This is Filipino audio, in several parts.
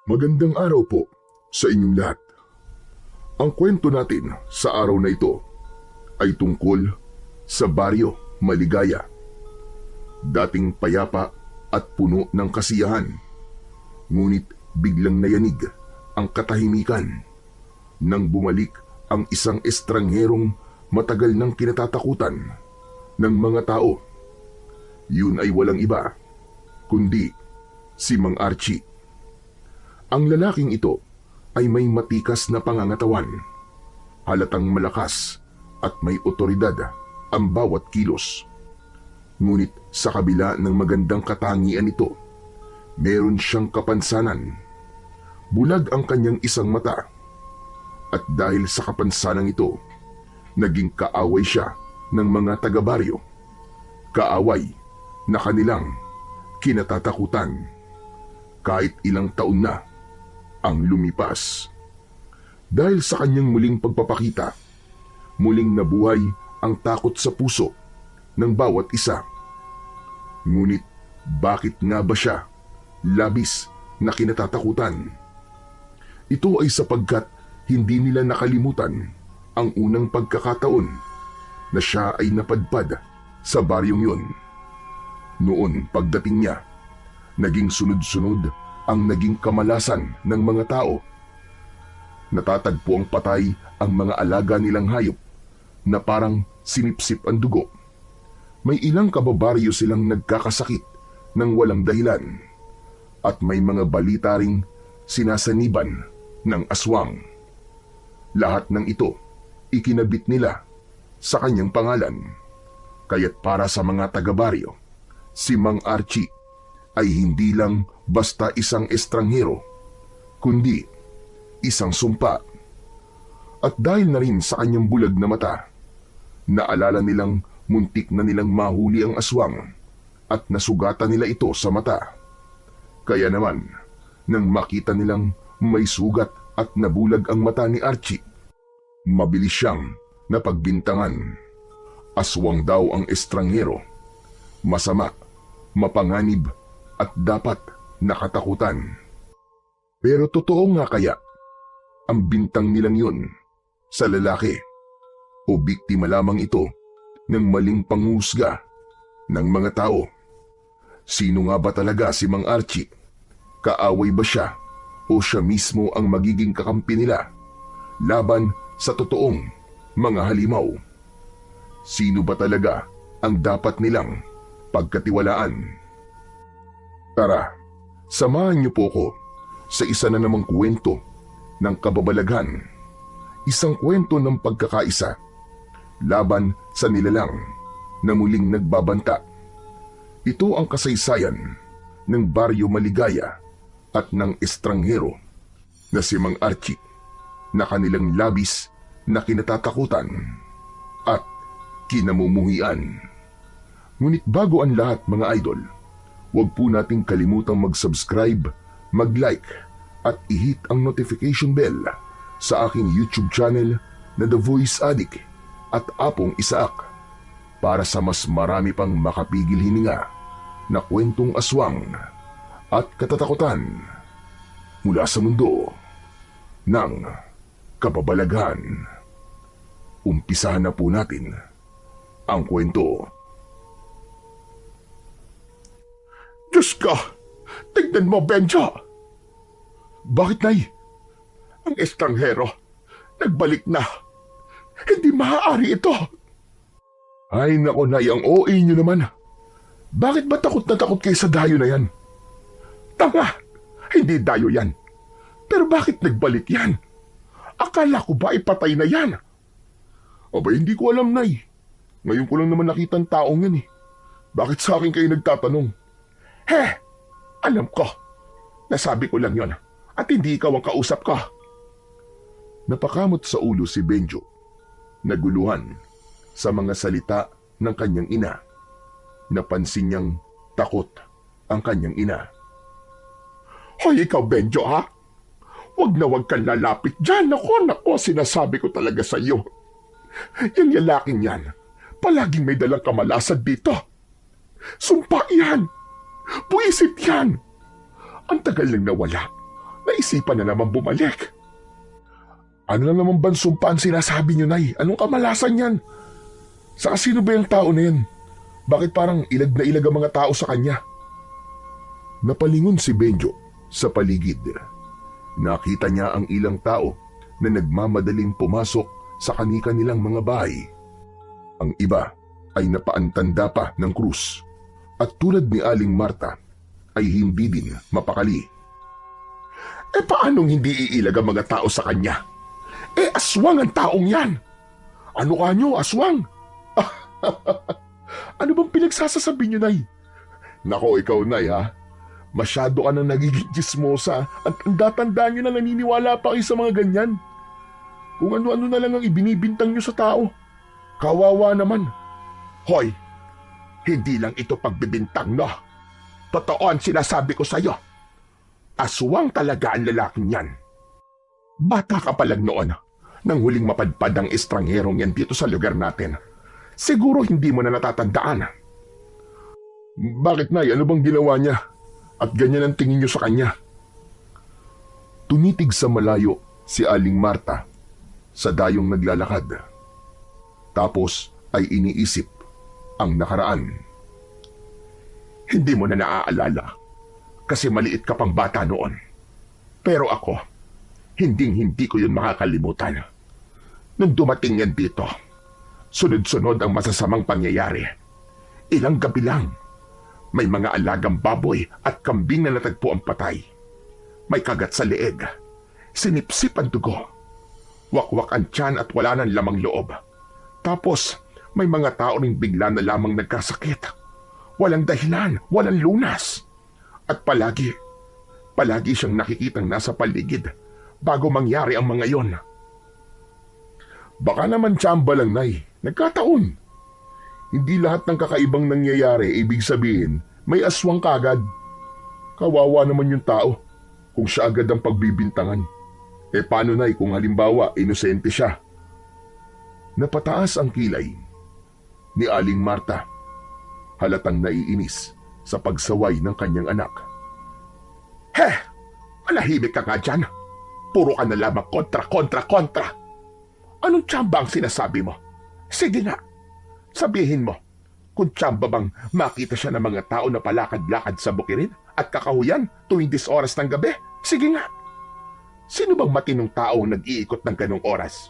Magandang araw po sa inyong lahat. Ang kwento natin sa araw na ito ay tungkol sa Baryo Maligaya. Dating payapa at puno ng kasiyahan, ngunit biglang nayanig ang katahimikan nang bumalik ang isang estrangherong matagal nang kinatatakutan ng mga tao. Yun ay walang iba kundi si Mang Archie. Ang lalaking ito ay may matikas na pangangatawan, halatang malakas at may otoridad ang bawat kilos. Ngunit sa kabila ng magandang katangian ito, meron siyang kapansanan. Bulag ang kanyang isang mata at dahil sa kapansanan ito, naging kaaway siya ng mga taga-baryo. Kaaway na kanilang kinatatakutan kahit ilang taon na ang lumipas. Dahil sa kanyang muling pagpapakita, muling nabuhay ang takot sa puso ng bawat isa. Ngunit bakit nga ba siya labis na kinatatakutan? Ito ay sapagkat hindi nila nakalimutan ang unang pagkakataon na siya ay napadpad sa baryong yun. Noon pagdating niya, naging sunod-sunod ang naging kamalasan ng mga tao. Natatagpo ang patay ang mga alaga nilang hayop na parang sinipsip ang dugo. May ilang kababaryo silang nagkakasakit ng walang dahilan at may mga balita ring sinasaniban ng aswang. Lahat ng ito ikinabit nila sa kanyang pangalan. Kaya't para sa mga taga-baryo, si Mang Archie ay hindi lang basta isang estranghero, kundi isang sumpa. At dahil na rin sa kanyang bulag na mata, naalala nilang muntik na nilang mahuli ang aswang at nasugatan nila ito sa mata. Kaya naman, nang makita nilang may sugat at nabulag ang mata ni Archie, mabilis siyang napagbintangan. Aswang daw ang estranghero, masama, mapanganib at dapat nakatakutan. Pero totoo nga kaya ang bintang nilang yun sa lalaki o biktima lamang ito ng maling panghusga ng mga tao? Sino nga ba talaga si Mang Archie? Kaaway ba siya o siya mismo ang magiging kakampi nila laban sa totoong mga halimaw? Sino ba talaga ang dapat nilang pagkatiwalaan? Tara, samahan niyo po ko sa isa na namang kwento ng kababalaghan. Isang kwento ng pagkakaisa laban sa nilalang na muling nagbabanta. Ito ang kasaysayan ng Baryo Maligaya at ng estranghero na si Mang Archie na kanilang labis na kinatatakutan at kinamumuhian. Ngunit bago ang lahat, mga idol, huwag po nating kalimutang mag-subscribe, mag-like at i-hit ang notification bell sa aking YouTube channel na The Voice Addict at Apong Isaak para sa mas marami pang makapigil hininga na kwentong aswang at katatakutan mula sa mundo ng kababalaghan. Umpisahan na po natin ang kwento. Diyos ka! Tignan mo, Benjo! Bakit, Nay? Ang estranghero, nagbalik na. Hindi maaari ito. Ay nako, Nay, ang OA nyo naman. Bakit ba takot na takot kayo sa dayo na yan? Tanga! Hindi dayo yan. Pero bakit nagbalik yan? Akala ko ba ipatay na yan? Aba, hindi ko alam, Nay. Ngayon ko lang naman nakita ang taong yan eh. Bakit sa akin kayo nagtatanong? Alam ko. Nasabi ko lang yon at hindi ikaw ang kausap ko. Napakamot sa ulo si Benjo. Naguluhan sa mga salita ng kanyang ina. Napansin niyang takot ang kanyang ina. Hoy, ikaw, Benjo, ha? Huwag kang lalapit dyan. Nako, sinasabi ko talaga sa iyo. Yung lalaking yan, palaging may dalang kamalasan dito. Sumpa yan. Buisit yan. Ang tagal nang nawala. naisipan na naman bumalik. Ano lang naman bansumpa ang sinasabi niyo, Nay? Anong kamalasan yan? Saka sino ba yung tao na yan? Bakit parang ilag na ilag ang mga tao sa kanya? Napalingon si Benjo sa paligid. Nakita niya ang ilang tao na nagmamadaling pumasok sa kani-kanilang mga bahay. Ang iba ay napaantanda pa ng krus at tulad ni Aling Marta ay hindi din mapakali. Paanong hindi iilag ang mga tao sa kanya? Aswang ang taong yan. Ano ka nyo, aswang? Ano bang pinagsasasabi nyo, Nay? Nako, ikaw, Nay, ha? Masyado ka nang nagiging chismosa at ang datandaan nyo na naniniwala pa kayo sa mga ganyan. Kung ano-ano na lang ang ibinibintang nyo sa tao. Kawawa naman. Hoy, hindi lang ito pagbibintang, no? Totoo ang sinasabi ko sa'yo. Aswang talaga ang lalaking yan. Bata ka pa lang noon nang huling mapadpad ang estrangherong yan dito sa lugar natin. Siguro hindi mo na natatandaan. Bakit, Nay? Ano bang ginawa niya? At ganyan ang tingin niyo sa kanya? Tunitig sa malayo si Aling Marta sa dayong naglalakad. Tapos ay iniisip ang nakaraan. Hindi mo na naaalala kasi maliit ka pang bata noon. Pero ako, hindi ko yun makakalimutan. Nung dumating yan dito, sunod-sunod ang masasamang pangyayari. Ilang gabi lang, may mga alagang baboy at kambing na natagpo ang patay. May kagat sa leeg, sinipsip ang dugo, wakwak ang tiyan at wala nang lamang loob. Tapos, may mga tao ring bigla na lamang nagkasakit. Walang dahilan, walang lunas. At palagi siyang nakikitang nasa paligid bago mangyari ang mga yon. Baka naman tsamba lang, Nay. Nagkataon. Hindi lahat ng kakaibang nangyayari ibig sabihin may aswang kagad. Kawawa naman yung tao kung siya agad ang pagbibintangan. Paano, Nay, kung halimbawa inosente siya? Napataas ang kilay ni Aling Marta. Halatang naiinis sa pagsaway ng kanyang anak. Malahimik ka nga dyan. Puro ka na lamang kontra. Anong tsamba ang sinasabi mo? Sige nga, sabihin mo, kung tsamba bang makita siya ng mga tao na palakad-lakad sa bukirin at kakahuyan tuwing oras ng gabi? Sige nga. Sino bang matinong tao nag-iikot ng ganong oras?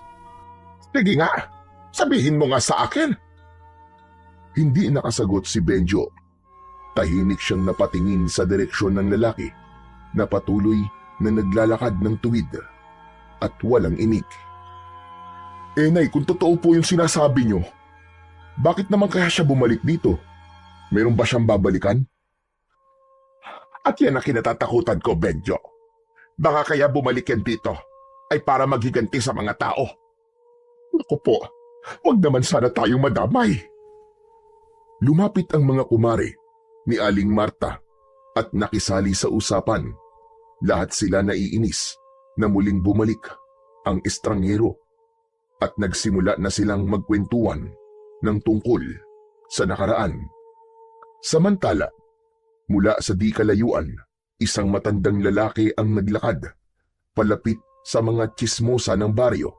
Sige nga, sabihin mo nga sa akin. Hindi nakasagot si Benjo. Tahimik siyang napatingin sa direksyon ng lalaki na patuloy na naglalakad ng tuwid at walang inig. Nay, kung totoo po yung sinasabi niyo, bakit naman kaya siya bumalik dito? Meron ba siyang babalikan? At yan ang kinatatakutan ko, Benjo. Baka kaya bumalik yan dito ay para maghiganti sa mga tao. Naku po, huwag naman sana tayong madamay. Lumapit ang mga kumare ni Aling Marta at nakisali sa usapan. Lahat sila naiinis na muling bumalik ang estranghero at nagsimula na silang magkwentuhan ng tungkol sa nakaraan. Samantala, mula sa di kalayuan, isang matandang lalaki ang naglakad palapit sa mga tsismosa ng baryo.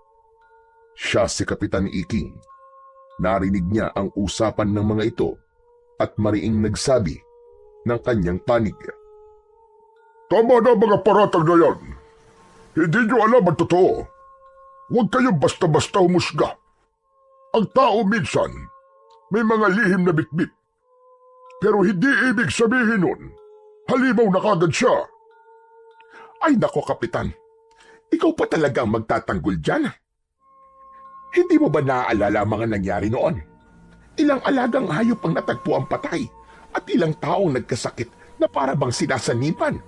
Siya si Kapitan Iking. Narinig niya ang usapan ng mga ito at mariing nagsabi ng kanyang panig. Tama na mga paratang na yan. Hindi niyo alam ang totoo. Huwag kayong basta-basta humusga. Ang tao minsan may mga lihim na bitbit. Pero hindi ibig sabihin nun, halimaw na kagad siya. Ay nako, Kapitan. Ikaw pa talagang magtatanggol dyan. Hindi mo ba naaalala ang mga nangyari noon? Ilang alagang hayop ang natagpo ang patay at ilang taong nagkasakit na para bang sinasanipan.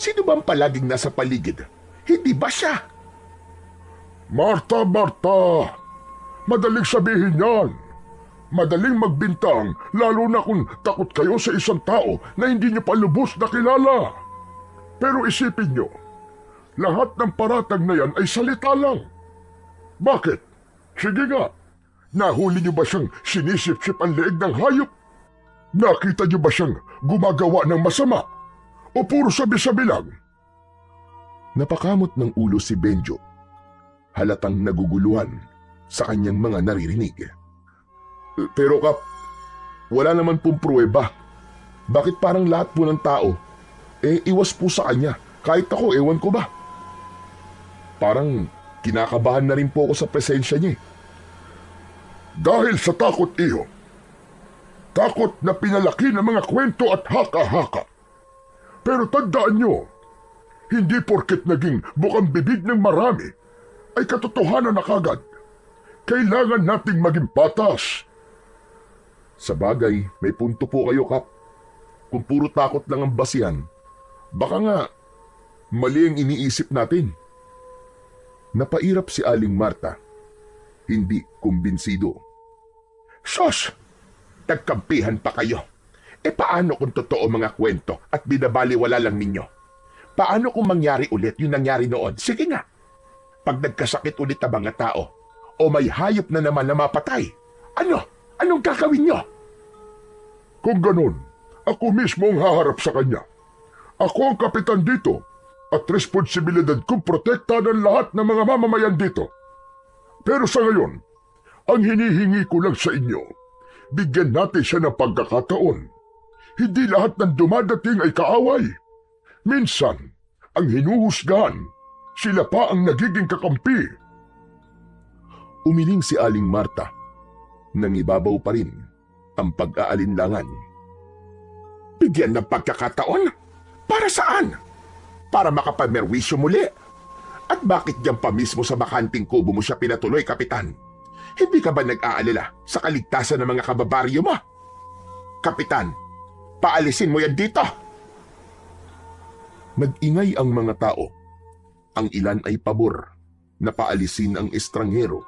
Sino bang palaging nasa paligid? Hindi ba siya? Marta! Madaling sabihin yan. Madaling magbintang, lalo na kung takot kayo sa isang tao na hindi niyo pa lubos na kilala. Pero isipin niyo, lahat ng paratang na yan ay salita lang. Bakit? Sige nga, nahuli niyo ba siyang sinisip-sip ang leeg ng hayop? Nakita niyo ba siyang gumagawa ng masama? O puro sabi-sabi lang? Napakamot ng ulo si Benjo. Halatang naguguluhan sa kanyang mga naririnig. Pero Kap, wala naman pong pruweba. Bakit parang lahat po ng tao, iwas po sa kanya? Kahit ako, ewan ko ba? Parang kinakabahan na rin po ako sa presensya niya. Dahil sa takot, iho. Takot na pinalaki ng mga kwento at haka-haka. Pero tandaan nyo, hindi porket naging bukang bibig ng marami ay katotohanan na kagad. Kailangan nating maging patas. Sa bagay, may punto po kayo, Kap. Kung puro takot lang ang basihan, baka nga mali ang iniisip natin. Napairap si Aling Marta. Hindi kumbinsido. Sus! Nagkampihan pa kayo. Paano kung totoo mga kwento at binabaliwala lang ninyo? Paano kung mangyari ulit yung nangyari noon? Sige nga. Pag nagkasakit ulit ang mga tao o may hayop na naman na mapatay, anong gagawin nyo? Kung ganun, ako mismo ang haharap sa kanya. Ako ang kapitan dito at responsibilidad kong protektahan ang lahat ng mga mamamayan dito. Pero sa ngayon, ang hinihingi ko lang sa inyo, bigyan natin siya ng pagkakataon. Hindi lahat ng dumadating ay kaaway. Minsan, ang hinuhusgahan, sila pa ang nagiging kakampi. Umiling si Aling Marta. Nangibabaw pa rin ang pag-aalinlangan. Bigyan ng pagkakataon? Para saan? Para makapamerwisyo muli. At bakit diyan pa mismo sa bakanting kubo mo siya pinatuloy, Kapitan? Hindi ka ba nag-aalala sa kaligtasan ng mga kababaryo mo? Kapitan, paalisin mo yan dito! Nag-ingay ang mga tao. Ang ilan ay pabor na paalisin ang estranghero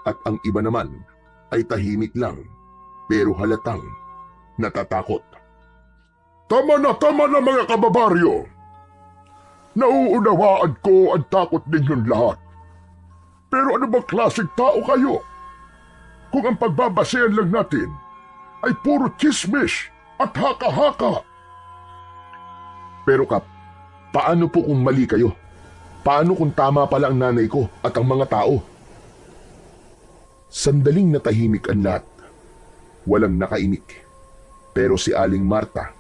at ang iba naman ay tahimik lang pero halatang natatakot. Tama na mga kababaryo! Nauunawaan ko ang takot ninyong lahat. Pero ano bang klaseng tao kayo? Kung ang pagbabasehan lang natin ay puro chismis at haka-haka. Pero Kap, paano po kung mali kayo? Paano kung tama pala ang nanay ko at ang mga tao? Sandaling natahimik ang lahat. Walang nakainik. Pero si Aling Marta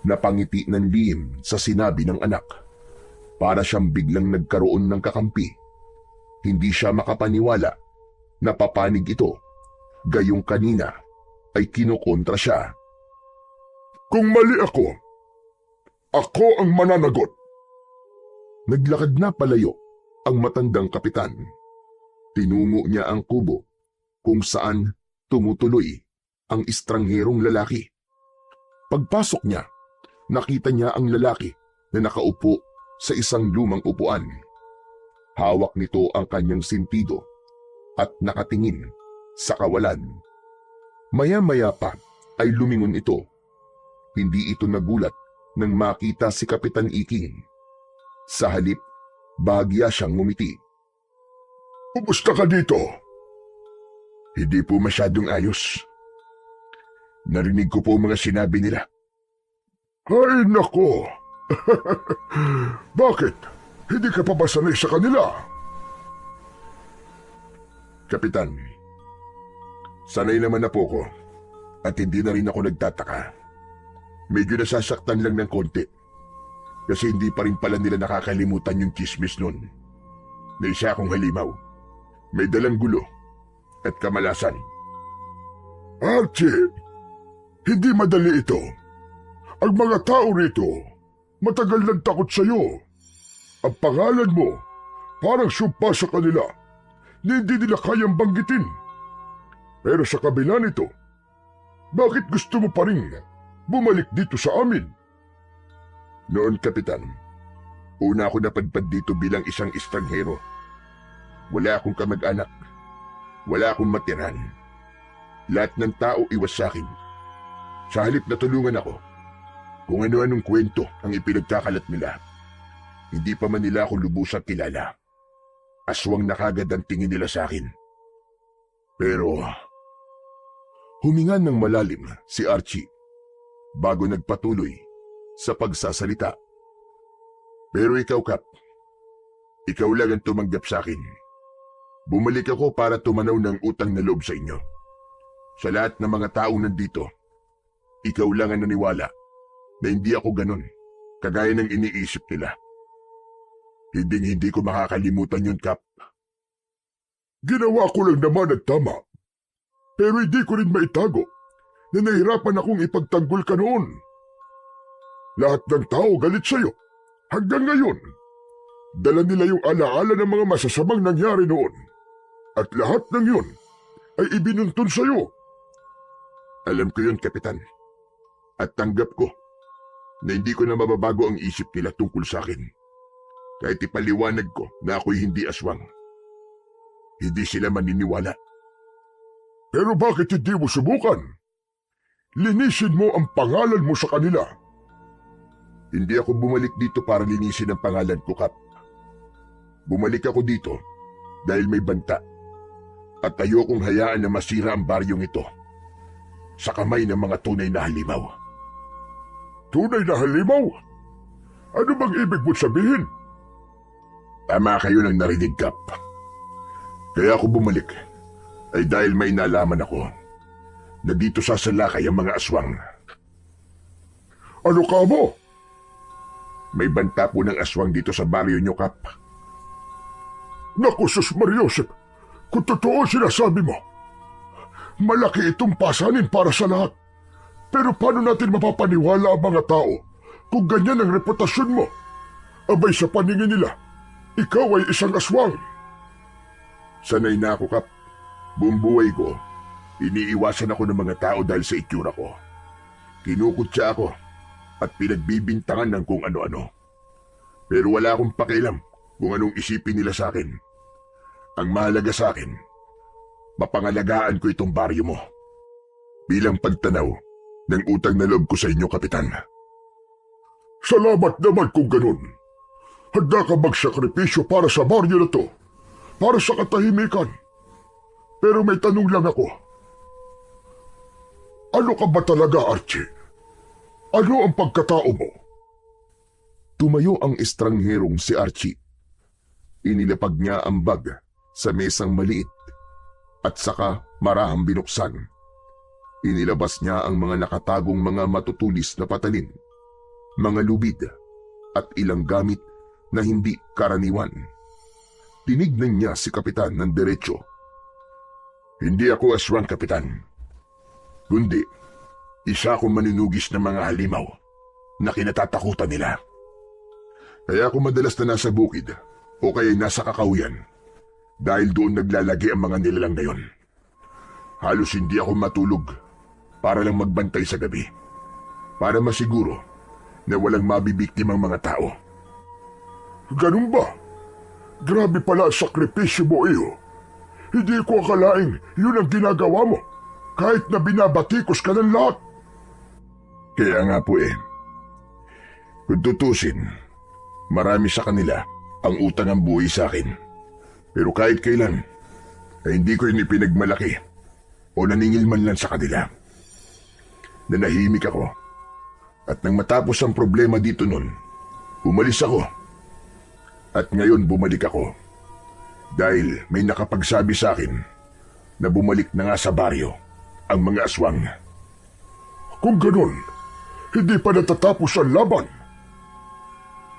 napangiti ng lihim sa sinabi ng anak. Para siyang biglang nagkaroon ng kakampi. Hindi siya makapaniwala na papanig ito. Gayong kanina ay kinukontra siya. Kung mali ako ang mananagot. Naglakad na palayo ang matandang kapitan. Tinungo niya ang kubo kung saan tumutuloy ang estrangherong lalaki. Pagpasok niya, nakita niya ang lalaki na nakaupo sa isang lumang upuan. Hawak nito ang kanyang sintido at nakatingin sa kawalan. Maya-maya pa ay lumingon ito. Hindi ito nagulat nang makita si Kapitan Iking. Sa halip, bahagya siyang ngumiti. Kumusta ka dito? Hindi po masyadong ayos. Narinig ko po mga sinabi nila. Ay nako! Bakit? Hindi ka pa ba sanay sa kanila? Kapitan, sanay naman na po ko at hindi na rin ako nagtataka. Medyo nasasaktan lang ng konti kasi hindi pa rin pala nila nakakalimutan yung chismis nun. Na isa akong halimaw, may dalang gulo at kamalasan. Archie, hindi madali ito. Ang mga tao rito, matagal nang takot sa'yo. Ang pangalan mo, parang sumpa sa kanila. Hindi nila kayang banggitin. Pero sa kabila nito, bakit gusto mo pa rin bumalik dito sa amin? Noon, Kapitan, una ako napadpad dito bilang isang estranghero. Wala akong kamag-anak. Wala akong matiran. Lahat ng tao iwas sa akin. Sa halip na tulungan ako, kung ano-anong kwento ang ipinagkakalat nila. Hindi pa man nila ako lubusang kilala. Aswang na kagad ang tingin nila sa akin. Pero, huminga ng malalim si Archie bago nagpatuloy sa pagsasalita. Pero ikaw, Kap, Ikaw lang ang tumanggap sa akin. Bumalik ako para tumanaw ng utang na loob sa inyo. Sa lahat ng mga taong nandito, ikaw lang ang naniwala na hindi ako ganun, kagaya ng iniisip nila. Hindi ko makakalimutan yun, Kap. Ginawa ko lang naman ang tama. Pero hindi ko rin maitago na nahirapan akong ipagtanggol ka noon. Lahat ng tao galit sa'yo. Hanggang ngayon, dala nila yung alaala ng mga masasamang nangyari noon. At lahat ng yun ay ibinuntun sa'yo. Alam ko yun, Kapitan. At tanggap ko na hindi ko na mababago ang isip nila tungkol sa akin. Kahit ipaliwanag ko na ako'y hindi aswang. Hindi sila maniniwala. Pero bakit hindi mo subukan? Linisin mo ang pangalan mo sa kanila. Hindi ako bumalik dito para linisin ang pangalan ko, Kap. Bumalik ako dito dahil may banta. At ayokong hayaan na masira ang baryong ito sa kamay ng mga tunay na halimaw. Tunay na halimaw? Ano bang ibig mo sabihin? Tama kayo ng narinig, Kap. Kaya ako bumalik ay dahil may nalaman ako na dito sasalakay ang mga aswang. Ano ka mo? May banta po ng aswang dito sa baryo nyo, Kap. Naku, Sus Mariosep, kung totoo sinasabi mo, malaki itong pasanin para sa lahat. Pero paano natin mapapaniwala ang mga tao kung ganyan ang reputasyon mo? Abay sa paningin nila, ikaw ay isang aswang. Sanay na ako, Kap. Buong buhay ko, iniiwasan ako ng mga tao dahil sa itsura ko. Kinukutsa ako at pinagbibintangan ng kung ano-ano. Pero wala akong pakialam kung anong isipin nila sa akin. Ang mahalaga sa akin, mapangalagaan ko itong baryo mo. Bilang pagtanaw ng utang na loob ko sa inyo, Kapitan. Salamat naman kung ganun. Handa ka magsakripisyo para sa baryo na to, para sa katahimikan. Pero may tanong lang ako. Ano ka ba talaga, Archie? Ano ang pagkatao mo? Tumayo ang estrangherong si Archie. Inilapag niya ang bag sa mesang maliit at saka marahang binuksan. Inilabas niya ang mga nakatagong mga matutulis na patalin, mga lubid at ilang gamit na hindi karaniwan. Tinignan niya si Kapitan ng diretso. Hindi ako aswang, Kapitan. Kundi, isa akong maninugis ng mga halimaw na kinatatakutan nila. Kaya ako madalas na nasa bukid o kaya nasa kakahuyan dahil doon naglalagi ang mga nilalang na yon. Halos hindi ako matulog para lang magbantay sa gabi, para masiguro na walang mabibiktimang mga tao. Ganun ba? Grabe pala ang sakripisyo mo, iyo. Hindi ko akalaing yun ang ginagawa mo, kahit na binabatikos ka ng lahat. Kaya nga po kung tutusin, marami sa kanila ang utang ang buhay sa akin. Pero kahit kailan, ay hindi ko yun ipinagmalaki o naningil man lang sa kanila. Nanahimik ako. At nang matapos ang problema dito nun, umalis ako. At ngayon bumalik ako. Dahil may nakapagsabi sa akin na bumalik na nga sa baryo ang mga aswang. Kung ganun, hindi pa natatapos ang laban.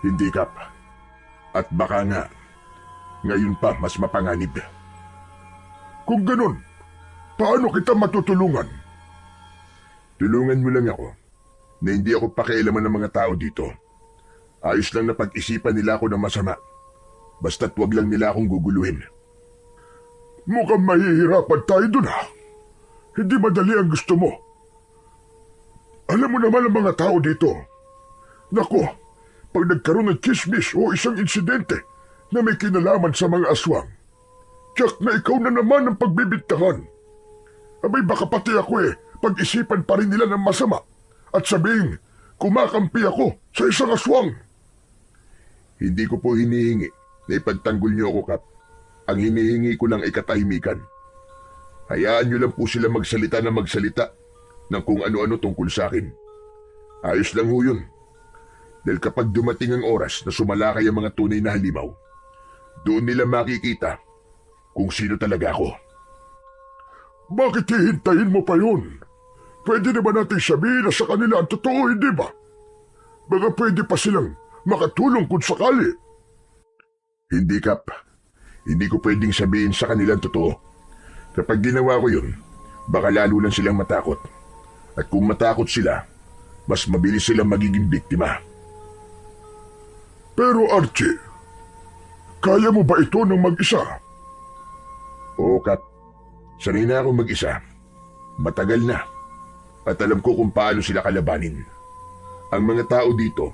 Hindi, Kap. At baka nga, ngayon pa mas mapanganib. Kung ganun, paano kita matutulungan? Tulungan mo lang ako na hindi ako pakialaman ng mga tao dito. Ayos lang na pag-isipan nila ako ng masama. Basta't wag lang nila akong guguluhin. Mukhang mahihirapan tayo dun, ha? Hindi madali ang gusto mo. Alam mo naman ang mga tao dito. Nako, pag nagkaroon ng chismis o isang insidente na may kinalaman sa mga aswang, tiyak na ikaw na naman ang pagbibintangan. Abay baka pati ako pag-isipan pa rin nila ng masama at sabihin, kumakampi ako sa isang aswang. Hindi ko po hinihingi na ipagtanggol niyo ako, Kap. Ang hinihingi ko lang ay katahimikan. Hayaan niyo lang po sila magsalita na magsalita ng kung ano-ano tungkol sa akin. Ayos lang ho yun. Dahil kapag dumating ang oras na sumalakay ang mga tunay na halimaw, Doon nila makikita kung sino talaga ako. Bakit hihintayin mo pa yun? Pwede naman natin sabihin na sa kanila ang totoo, hindi ba? Baka pwede pa silang makatulong kung sakali. Hindi, Kap. Hindi ko pwedeng sabihin sa kanila ang totoo. Kapag ginawa ko yun, baka lalo lang silang matakot. At kung matakot sila, mas mabilis silang magiging biktima. Pero Archie, kaya mo ba ito ng mag-isa? Oo, Kap. Sanay na akong mag-isa. Matagal na. At alam ko kung paano sila kalabanin. Ang mga tao dito,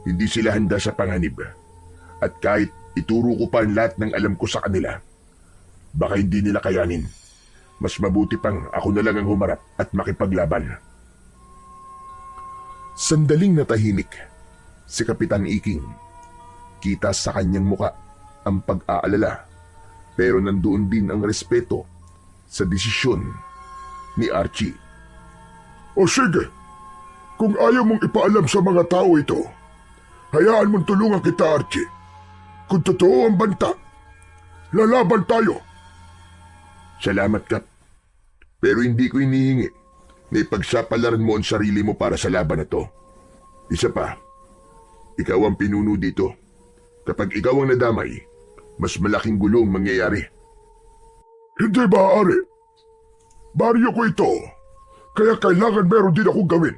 hindi sila handa sa panganib. At kahit ituro ko pa ang lahat ng alam ko sa kanila, baka hindi nila kayanin. Mas mabuti pang ako na lang ang humarap at makipaglaban. Sandaling natahimik si Kapitan Iking. Kita sa kanyang muka ang pag-aalala, pero nandoon din ang respeto sa desisyon ni Archie. O sige, kung ayaw mong ipaalam sa mga tao ito, hayaan mong tulungan kita, Archie. Kung totoo ang banta, lalaban tayo. Salamat, Kap. Pero hindi ko inihingi na ipagsapalaran mo ang sarili mo para sa laban na to. Isa pa, ikaw ang pinuno dito. Kapag ikaw ang nadamay, mas malaking gulo ang mangyayari. Hindi maaari. Baryo ko ito, kaya kailangan meron din akong gawin.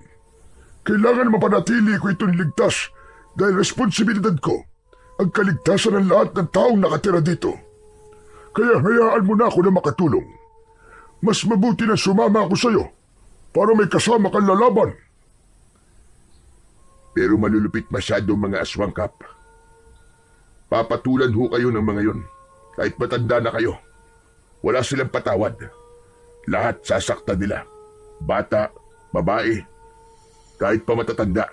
Kailangan mapanatili ko itong ligtas dahil responsibilidad ko ang kaligtasan ng lahat ng taong nakatira dito. Kaya hayaan mo na ako na makatulong. Mas mabuti na sumama ako sa'yo para may kasama kang lalaban. Pero malulupit masyado ang mga aswang, Kap. Papatulan ho kayo ng mga yon. Kahit matanda na kayo. Wala silang patawad. Lahat sasaktan nila. Bata, babae, kahit pa matatanda.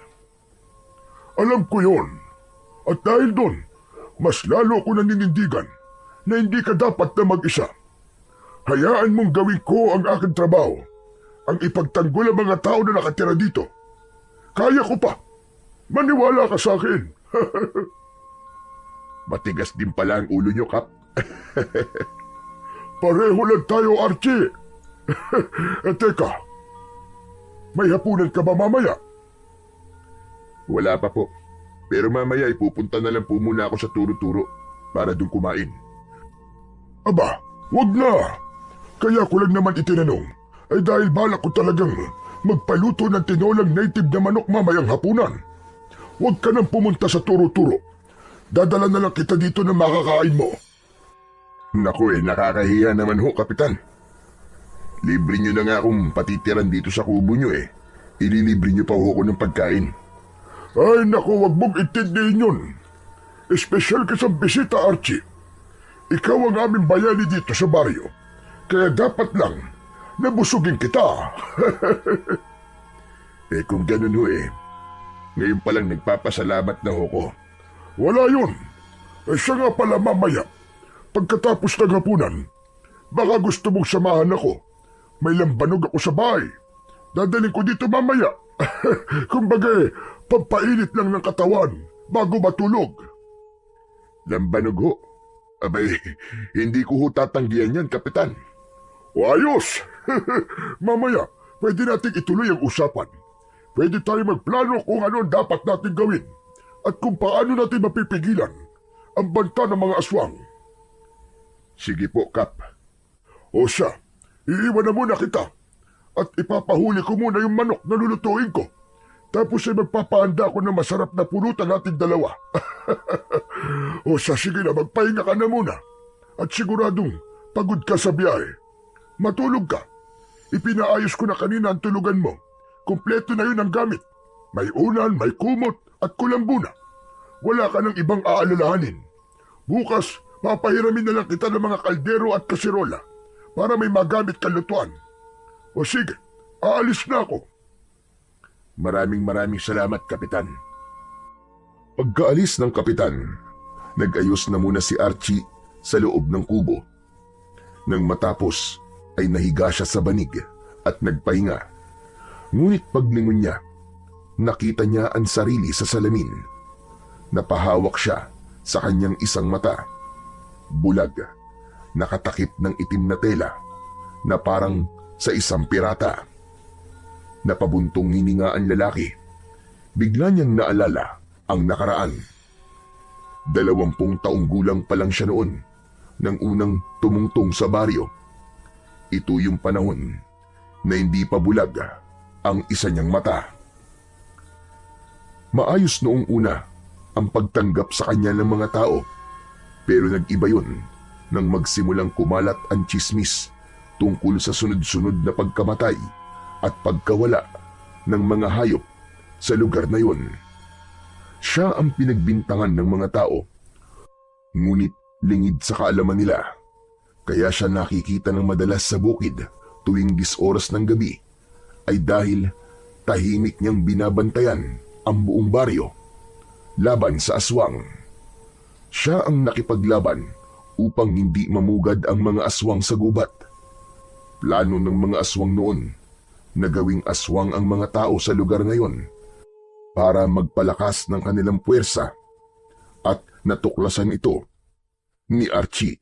Alam ko yon. At dahil doon, mas lalo ko naninindigan na hindi ka dapat na mag-isa. Hayaan mong gawin ko ang aking trabaho, ang ipagtanggol ang mga tao na nakatira dito. Kaya ko pa. Maniwala ka sa akin. Matigas din pala ang ulo nyo, Kap. Pareho lang tayo, Archie. Teka, may hapunan ka ba mamaya? Wala pa po. Pero mamaya ipupunta na lang po muna ako sa turo-turo para dun kumain. Aba, wag na. Kaya ko lang naman itinanong ay dahil balak ko talagang magpaluto ng tinolang native na manok mamayang hapunan. Huwag ka nang pumunta sa turo-turo. Dadala na lang kita dito na makakain mo. Naku nakakahiya naman ho, Kapitan. Libre nyo na nga akong patitiran dito sa kubo nyo eh. Ililibre nyo pa ho ko ng pagkain. Ay naku, wag mong intindihin yun. Espesyal ka sa bisita, Archie. Ikaw ang aming bayani dito sa baryo. Kaya dapat lang nabusugin kita. Kung ganun ho ngayon palang nagpapasalamat na ho ko. Wala yun. Siya nga pala mamaya. Pagkatapos ng hapunan, baka gusto mong samahan ako. May lambanog ako sa bahay. Dadaling ko dito mamaya. Kumbaga, pampainit lang ng katawan bago matulog. Lambanog ho? Abay, hindi ko ho tatanggihan yan, Kapitan. O ayos! Mamaya, pwede nating ituloy ang usapan. Pwede tayo magplano kung ano ang dapat natin gawin at kung paano natin mapipigilan ang banta ng mga aswang. Sige po, Kap. O siya, iiwan na muna kita at ipapahuli ko muna yung manok na lulutuin ko. Tapos ay magpapahanda ko ng masarap na pulutan natin dalawa. O siya, sige na, magpahinga ka na muna. At siguradong pagod ka sa biyahe. Matulog ka. Ipinaayos ko na kanina ang tulugan mo. Kumpleto na yun ang gamit. May unan, may kumot at kulambo na. Wala ka ng ibang aalalahanin. Bukas, papahiramin na lang kita ng mga kaldero at kasirola para may magamit kang lutuan. O sige, aalis na ako. Maraming salamat, Kapitan. Pagkaalis ng Kapitan, nag-ayos na muna si Archie sa loob ng kubo. Nang matapos, ay nahiga siya sa banig at nagpahinga. Ngunit paglingon niya, nakita niya ang sarili sa salamin. Napahawak siya sa kanyang isang mata. bulag, nakatakip ng itim na tela na parang sa isang pirata. Napabuntong hininga ang lalaki. Bigla niyang naalala ang nakaraan. 20 taong gulang pa lang siya noon nang unang tumungtong sa baryo. Ito yung panahon na hindi pa bulag ang isa niyang mata. Maayos noong una ang pagtanggap sa kanya ng mga tao, pero nag-iba yun nang magsimulang kumalat ang tsismis tungkol sa sunod-sunod na pagkamatay at pagkawala ng mga hayop sa lugar na yun. Siya ang pinagbintangan ng mga tao, ngunit lingid sa kaalaman nila, kaya siya nakikita ng madalas sa bukid tuwing 10 oras ng gabi ay dahil tahimik niyang binabantayan ang buong baryo laban sa aswang. Siya ang nakipaglaban upang hindi mamugad ang mga aswang sa gubat. Plano ng mga aswang noon na gawing aswang ang mga tao sa lugar ngayon para magpalakas ng kanilang puwersa, at natuklasan ito ni Archie.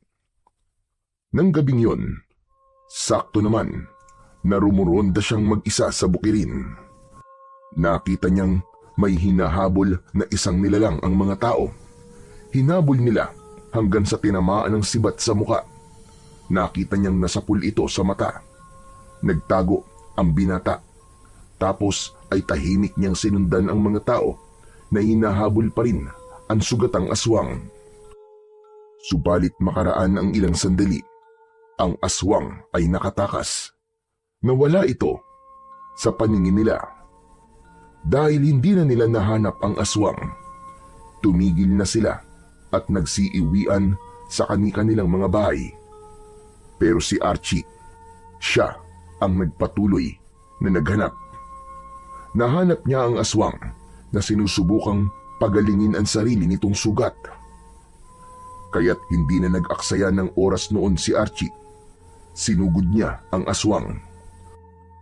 Nang gabing yon, sakto naman na rumuronda siyang mag-isa sa bukirin. Nakita niyang may hinahabol na isang nilalang ang mga tao. Hinabol nila hanggang sa tinamaan ng sibat sa muka. Nakita niyang nasapul ito sa mata. Nagtago ang binata. Tapos ay tahimik niyang sinundan ang mga tao na hinahabol pa rin ang sugatang aswang. Subalit makaraan ang ilang sandali, ang aswang ay nakatakas. Nawala ito sa paningin nila. Dahil hindi na nila nahanap ang aswang, tumigil na sila at nagsiiwian sa kani-kanilang mga bahay. Pero si Archie, siya ang nagpatuloy na naghanap. Nahanap niya ang aswang na sinusubukang pagalingin ang sarili nitong sugat. Kaya't hindi na nag-aksaya ng oras noon si Archie. Sinugod niya ang aswang.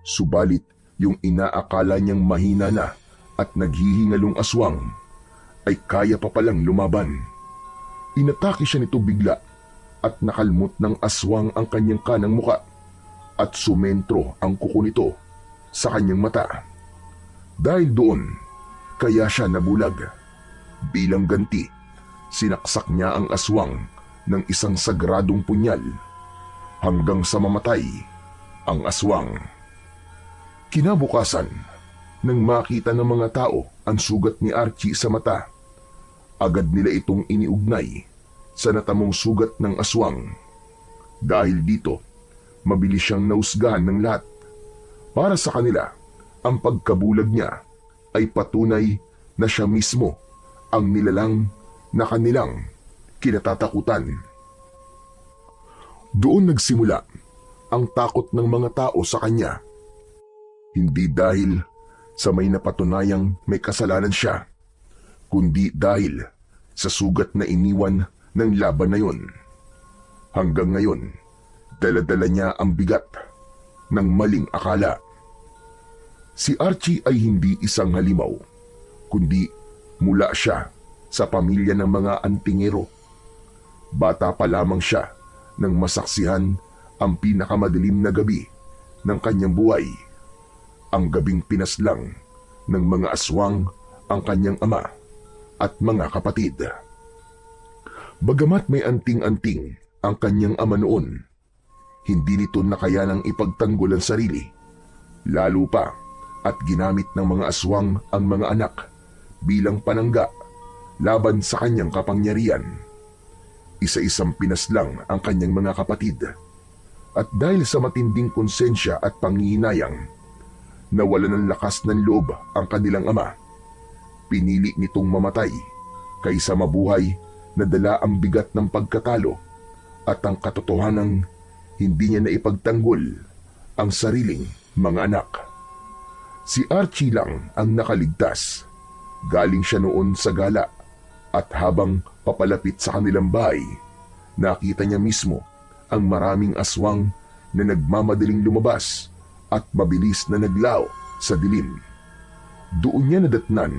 Subalit yung inaakala niyang mahina na at naghihingalong aswang ay kaya pa palang lumaban. Inatake siya nito bigla at nakalmot ng aswang ang kanyang kanang muka at sumentro ang kuko nito sa kanyang mata. Dahil doon, kaya siya nabulag. Bilang ganti, sinaksak niya ang aswang ng isang sagradong punyal hanggang sa mamatay ang aswang. Kinabukasan, nang makita ng mga tao ang sugat ni Archie sa mata, agad nila itong iniugnay sa natamong sugat ng aswang. Dahil dito, mabilis siyang nausgahan ng lahat. Para sa kanila, ang pagkabulag niya ay patunay na siya mismo ang nilalang na kanilang kinatatakutan. Doon nagsimula ang takot ng mga tao sa kanya. Hindi dahil sa may napatunayang may kasalanan siya, kundi dahil sa sugat na iniwan ng laban na yun. Hanggang ngayon, dala-dala niya ang bigat ng maling akala. Si Archie ay hindi isang halimaw, kundi mula siya sa pamilya ng mga antingero. Bata pa lamang siya nang masaksihan ang pinakamadilim na gabi ng kanyang buhay, ang gabing pinaslang ng mga aswang ang kanyang ama at mga kapatid. Bagamat may anting-anting ang kanyang ama noon, hindi nito nakayanang ipagtanggol ang sarili, lalo pa at ginamit ng mga aswang ang mga anak bilang panangga laban sa kanyang kapangyarihan. Isa-isang pinaslang ang kanyang mga kapatid, at dahil sa matinding konsensya at panghihinayang, nawalan ng lakas ng loob ang kanilang ama. Pinili nitong mamatay kaysa mabuhay na dala ang bigat ng pagkatalo at ang katotohanang hindi niya naipagtanggol ang sariling mga anak. Si Archie lang ang nakaligtas. Galing siya noon sa gala at habang papalapit sa kanilang bahay, nakita niya mismo ang maraming aswang na nagmamadaling lumabas at mabilis na naglao sa dilim. Doon niya nadatnan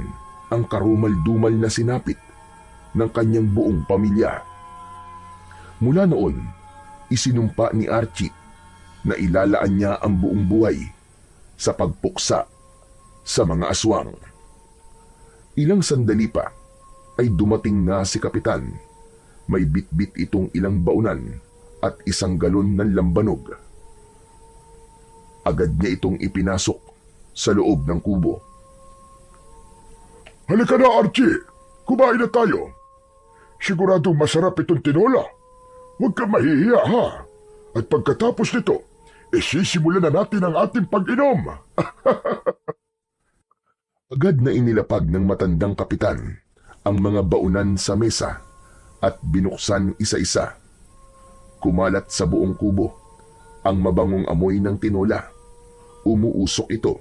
ang karumal-dumal na sinapit ng kanyang buong pamilya. Mula noon, isinumpa ni Archie na ilalaan niya ang buong buhay sa pagpuksa sa mga aswang. Ilang sandali pa ay dumating na si Kapitan. May bitbit itong ilang baunan at isang galon ng lambanog. Agad niya itong ipinasok sa loob ng kubo. Halika na, Archie. Kumain na tayo. Siguradong masarap itong tinola. Huwag kang mahihiya, ha? At pagkatapos nito, sisimulan na natin ang ating pag-inom. Agad na inilapag ng matandang kapitan ang mga baunan sa mesa at binuksan isa-isa. Kumalat sa buong kubo ang mabangong amoy ng tinola. Umuusok ito.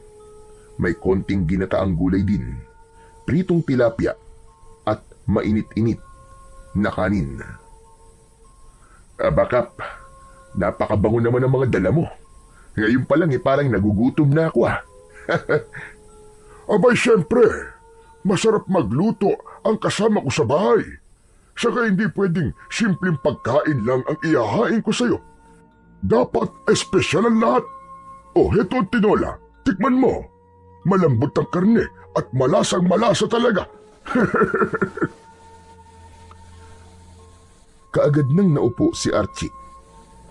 May konting ginataang gulay din, pritong tilapia at mainit-init na kanin. Bakap, napakabango naman ang mga dala mo. Ngayon pa lang parang nagugutom na ako Abay, siyempre, masarap magluto ang kasama ko sa bahay. Saka hindi pwedeng simpleng pagkain lang ang ihahain ko sa'yo. Dapat espesyal ang lahat. Heto ang tinola, tikman mo. Malambot ang karne at malasang malasa talaga. Kaagad nang naupo si Archie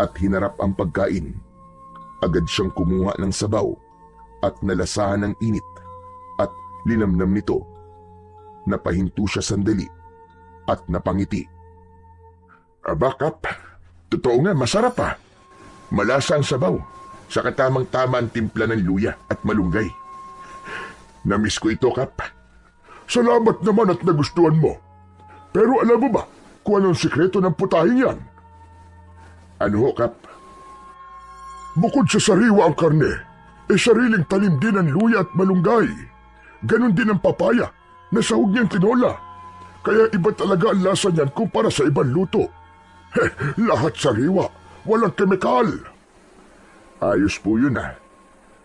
at hinarap ang pagkain. Agad siyang kumuha ng sabaw at nalasahan ng init at linamnam nito. Napahinto siya sandali at napangiti. Bakap, totoo nga, masarap Malasa ang sabaw, sa katamang-tama ang timpla ng luya at malunggay. Namiss ko ito, Kap. Salamat naman at nagustuhan mo. Pero alam mo ba kung anong sikreto ng putahin yan? Ano ho, Kap? Bukod sa sariwa ang karne, sariling tanim din ang luya at malunggay. Ganon din ang papaya na sahog niyang tinola. Kaya iba talaga ang lasa niyan kumpara sa ibang luto. Lahat sariwa, walang kemikal. Ayos po yun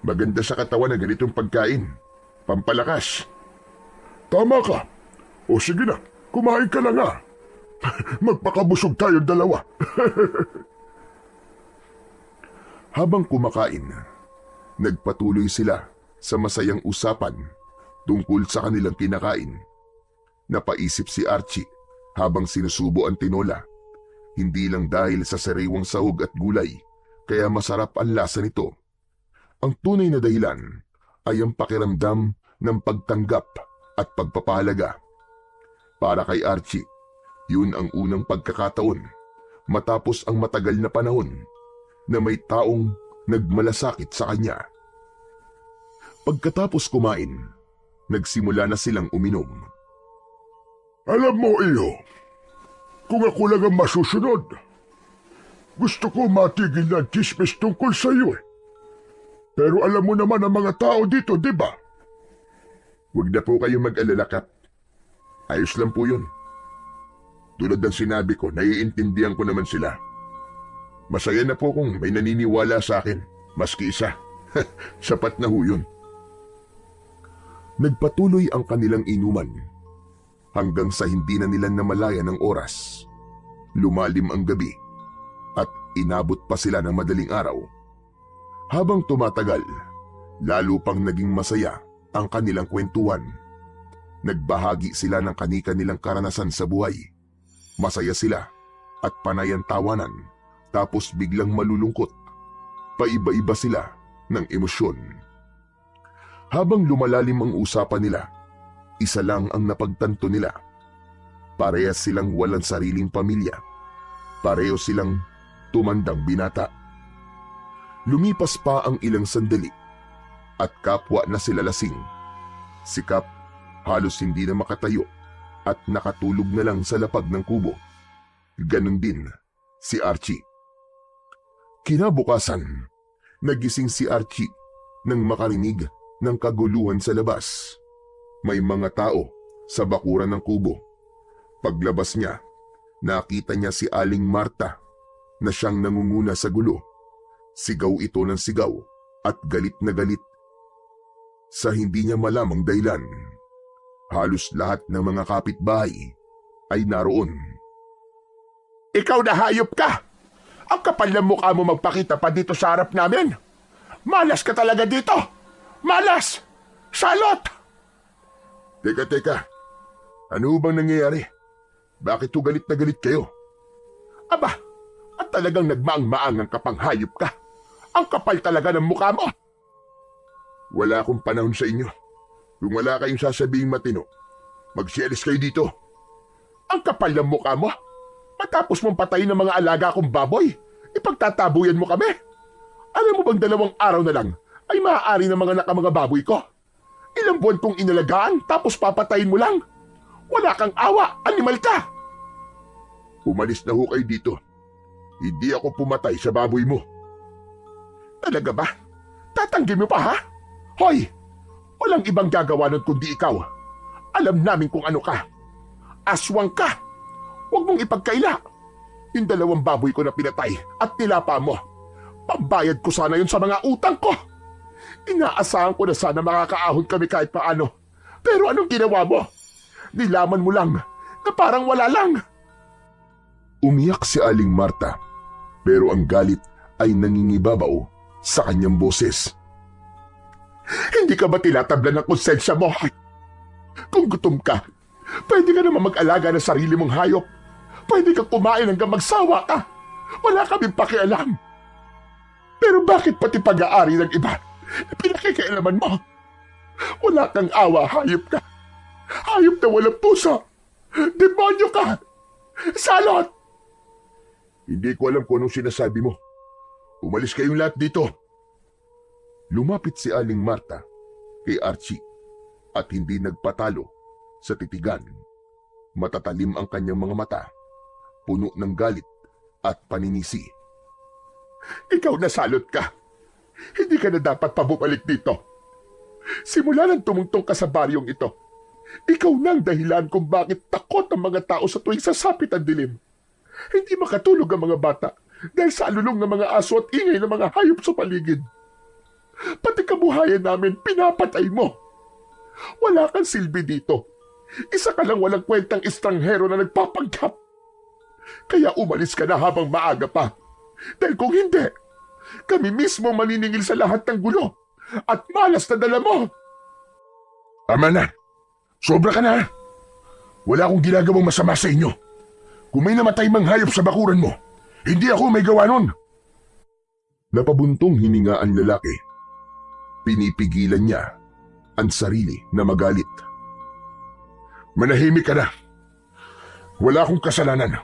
Maganda sa katawan na ganitong pagkain. Pampalakas. Tama ka. O sige na, kumain ka na Magpakabusog tayong dalawa. Habang kumakain, nagpatuloy sila sa masayang usapan tungkol sa kanilang kinakain. Napaisip si Archie habang sinusubo ang tinola. Hindi lang dahil sa sariwang sahog at gulay, kaya masarap ang lasa nito. Ang tunay na dahilan ay ang pakiramdam ng pagtanggap at pagpapahalaga. Para kay Archie, yun ang unang pagkakataon matapos ang matagal na panahon na may taong nagmalasakit sa kanya. Pagkatapos kumain, nagsimula na silang uminom. Alam mo, iyo, kung ako lang ang masusunod, gusto ko matigil na chismis tungkol sa iyo Pero alam mo naman ang mga tao dito, di ba? Huwag na po kayong mag-alala, Kap. Ayos lang po yun. Tulad ng sinabi ko, naiintindihan ko naman sila. Masaya na po kung may naniniwala sa akin, maski isa. Sapat na ho yun. Nagpatuloy ang kanilang inuman hanggang sa hindi na nila namalayan ng oras. Lumalim ang gabi at inabot pa sila ng madaling araw. Habang tumatagal, lalo pang naging masaya ang kanilang kwentuhan. Nagbahagi sila ng kani-kanilang karanasan sa buhay. Masaya sila at panay ang tawanan, tapos biglang malulungkot. Paiba-iba sila ng emosyon. Habang lumalalim ang usapan nila, isa lang ang napagtanto nila. Parehas silang walang sariling pamilya. Pareho silang tumandang binata. Lumipas pa ang ilang sandali at kapwa na sila lasing. Si Kap halos hindi na makatayo at nakatulog na lang sa lapag ng kubo. Ganon din si Archie. Kinabukasan, nagising si Archie nang makarinig ng kaguluhan sa labas. May mga tao sa bakuran ng kubo. Paglabas niya, nakita niya si Aling Marta na siyang nangunguna sa gulo. Sigaw ito ng sigaw at galit na galit. Sa hindi niya malamang dahilan, halos lahat ng mga kapitbahay ay naroon. Ikaw na hayop ka! Ang kapal ng mukha mo magpakita pa dito sa harap namin! Malas ka talaga dito! Malas! Salot! Teka. Ano bang nangyayari? Bakit ho galit na galit kayo? Aba, at talagang nagmaang-maangang kapang hayop ka. Ang kapal talaga ng mukha mo. Wala akong panahon sa inyo. Kung wala kayong sasabing matino, magsialis kayo dito. Ang kapal ng mukha mo. Matapos mong patayin ng mga alaga kong baboy, ipagtatabuyan mo kami. Alam mo bang 2 araw na lang ay maaari ng mga nakamanga baboy ko? Ilang buwan kong inalagaan tapos papatayin mo lang. Wala kang awa, animal ka. Umalis na ho kayo dito. Hindi ako pumatay sa baboy mo. Talaga ba? Tatanggi mo pa, ha? Hoy! Walang ibang gagawa nun kundi ikaw. Alam namin kung ano ka. Aswang ka! Huwag mong ipagkaila. Yung 2 baboy ko na pinatay at nilapa mo. Pambayad ko sana yun sa mga utang ko. Inaasahan ko na sana makakaahon kami kahit paano. Pero anong ginawa mo? Nilaman mo lang na parang wala lang. Umiyak si Aling Marta, pero ang galit ay nangingibabaw sa kanyang boses. Hindi ka ba tinatablan ng konsensya mo? Kung gutom ka, pwede ka naman mag-alaga ng sarili mong hayop. Pwede kang kumain hanggang magsawa ka. Wala kaming pakialam. Pero bakit pati pag-aari ng iba, pinakikialaman mo? Wala kang awa, hayop ka. Hayop na walang puso. Demonyo ka. Salot! Hindi ko alam kung anong sinasabi mo. Umalis kayong lahat dito. Lumapit si Aling Marta kay Archie at hindi nagpatalo sa titigan. Matatalim ang kanyang mga mata, puno ng galit at paninisi. Ikaw na salot ka. Hindi ka na dapat pabumalik dito. Simula nang tumungtong ka sa baryong ito, ikaw na ang dahilan kung bakit takot ang mga tao sa tuwing sasapit ang dilim. Hindi makatulog ang mga bata dahil sa alulong ng mga aso at ingay ng mga hayop sa paligid. Pati kabuhayan namin pinapatay mo. Wala kang silbi dito. Isa ka lang walang kwentang estranghero na nagpapanggap. Kaya umalis ka na habang maaga pa. Dahil kung hindi, kami mismo maniningil sa lahat ng gulo at malas na dala mo. Tama na. Sobra ka na. Wala akong ginagawang masama sa inyo. Kung may namatay mang hayop sa bakuran mo, hindi ako may gawa nun. Napabuntong hininga ang lalaki. Pinipigilan niya ang sarili na magalit. Manahimik ka na. Wala akong kasalanan.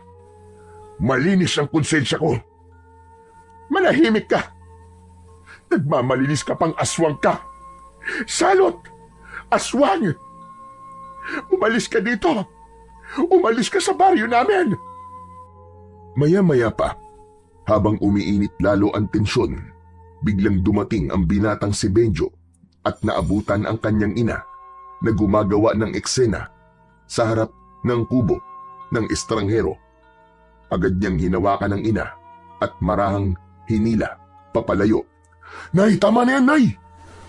Malinis ang konsensya ko. Manahimik ka. Nagmamalinis ka pang aswang ka. Salot! Aswang! Umalis ka dito. Umalis ka sa baryo namin. Maya-maya pa, habang umiinit lalo ang tensyon, biglang dumating ang binatang si Benjo at naabutan ang kanyang ina na gumagawa ng eksena sa harap ng kubo ng estranghero. Agad niyang hinawakan ng ina at marahang hinila papalayo. Nay, tama na yan, Nay!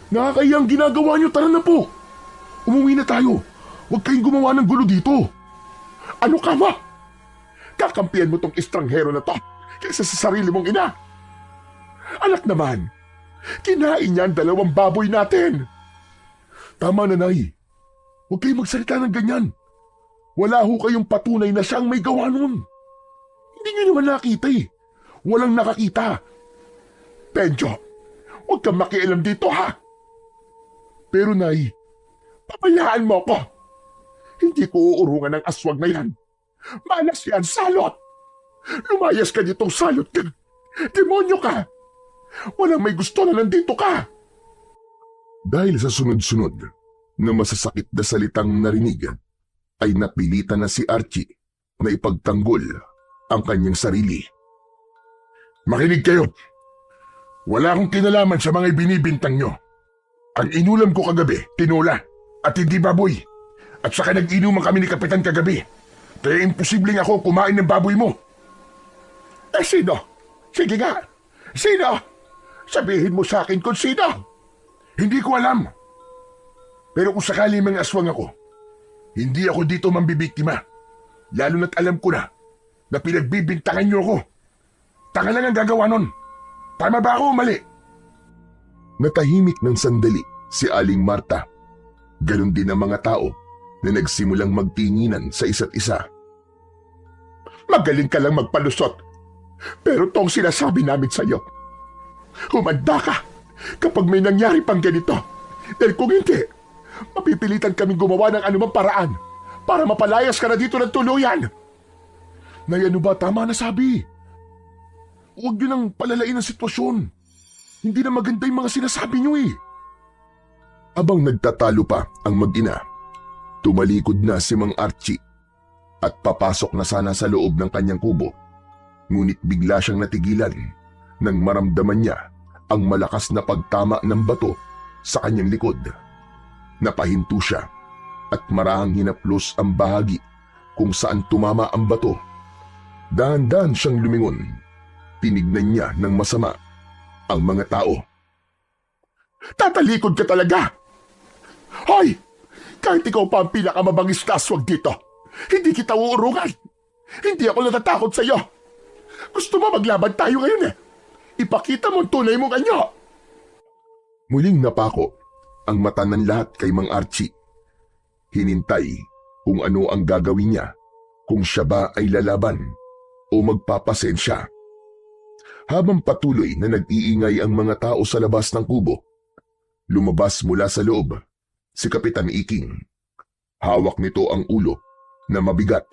Nakakayang ginagawa niyo, tara na po! Umuwi na tayo! Huwag kayong gumawa ng gulo dito! Ano ka ba? Kakampihan mo tong estranghero na to kaysa sa sarili mong ina. Anak naman, kinain niya ang 2 baboy natin. Tama na, Nay. Huwag kayong magsalita ng ganyan. Wala ho kayong patunay na siyang may gawa nun. Hindi niyo naman nakita eh. Walang nakakita. Benjo, huwag kang makialam dito, ha? Pero, Nay, pabayaan mo ko. Hindi ko uurungan ng aswang na yan. Malas yan, salot! Lumayas ka ditong salot ka. Demonyo ka! Walang may gusto na nandito ka! Dahil sa sunod-sunod na masasakit na salitang narinig, ay napilitan na si Archie na ipagtanggol ang kanyang sarili. Makinig kayo! Wala akong kinalaman sa mga ibinibintang nyo. Ang inulam ko kagabi, tinola, at hindi baboy. At saka nag-inuman kami ni Kapitan kagabi. Kaya imposibleng ako kumain ng baboy mo. Eh sino? Sige nga. Sino? Sabihin mo sa akin kung sino. Hindi ko alam. Pero kung sakali mga aswang ako, hindi ako dito mambibiktima. Lalo na't alam ko na na pinagbibintangan niyo ako. Tanga lang ang gagawa nun. Tama ba ako o mali? Natahimik ng sandali si Aling Marta. Ganon din ang mga tao na nagsimulang magtinginan sa isa't isa. Magaling ka lang magpalusot. Pero tong sinasabi namin sa iyo. Humanda ka kapag may nangyari pang ganito. Dahil kung hindi, mapipilitan kaming gumawa ng anumang paraan para mapalayas ka na dito ng tuluyan. Nay, ano ba? Tama na sabi. Huwag niyo nang palalain ang sitwasyon. Hindi na maganda yung mga sinasabi niyo eh. Abang nagtatalo pa ang mag-ina, tumalikod na si Mang Archie at papasok na sana sa loob ng kanyang kubo. Ngunit bigla siyang natigilan nang maramdaman niya ang malakas na pagtama ng bato sa kanyang likod. Napahinto siya at marahang hinaplos ang bahagi kung saan tumama ang bato. Dahan-dahan siyang lumingon. Tinignan niya ng masama ang mga tao. Tatalikod ka talaga! Hoy! Kahit ikaw pa ang pinakamabangis na aswag dito, hindi kita uurungan. Hindi ako natatakot sa iyo. Gusto mo maglaban tayo ngayon eh. Ipakita mo ang tunay mong anyo. Muling napako ang mata ng lahat kay Mang Archie. Hinintay kung ano ang gagawin niya, kung siya ba ay lalaban o magpapasensya. Habang patuloy na nag-iingay ang mga tao sa labas ng kubo, lumabas mula sa loob si Kapitan Iking. Hawak nito ang ulo na mabigat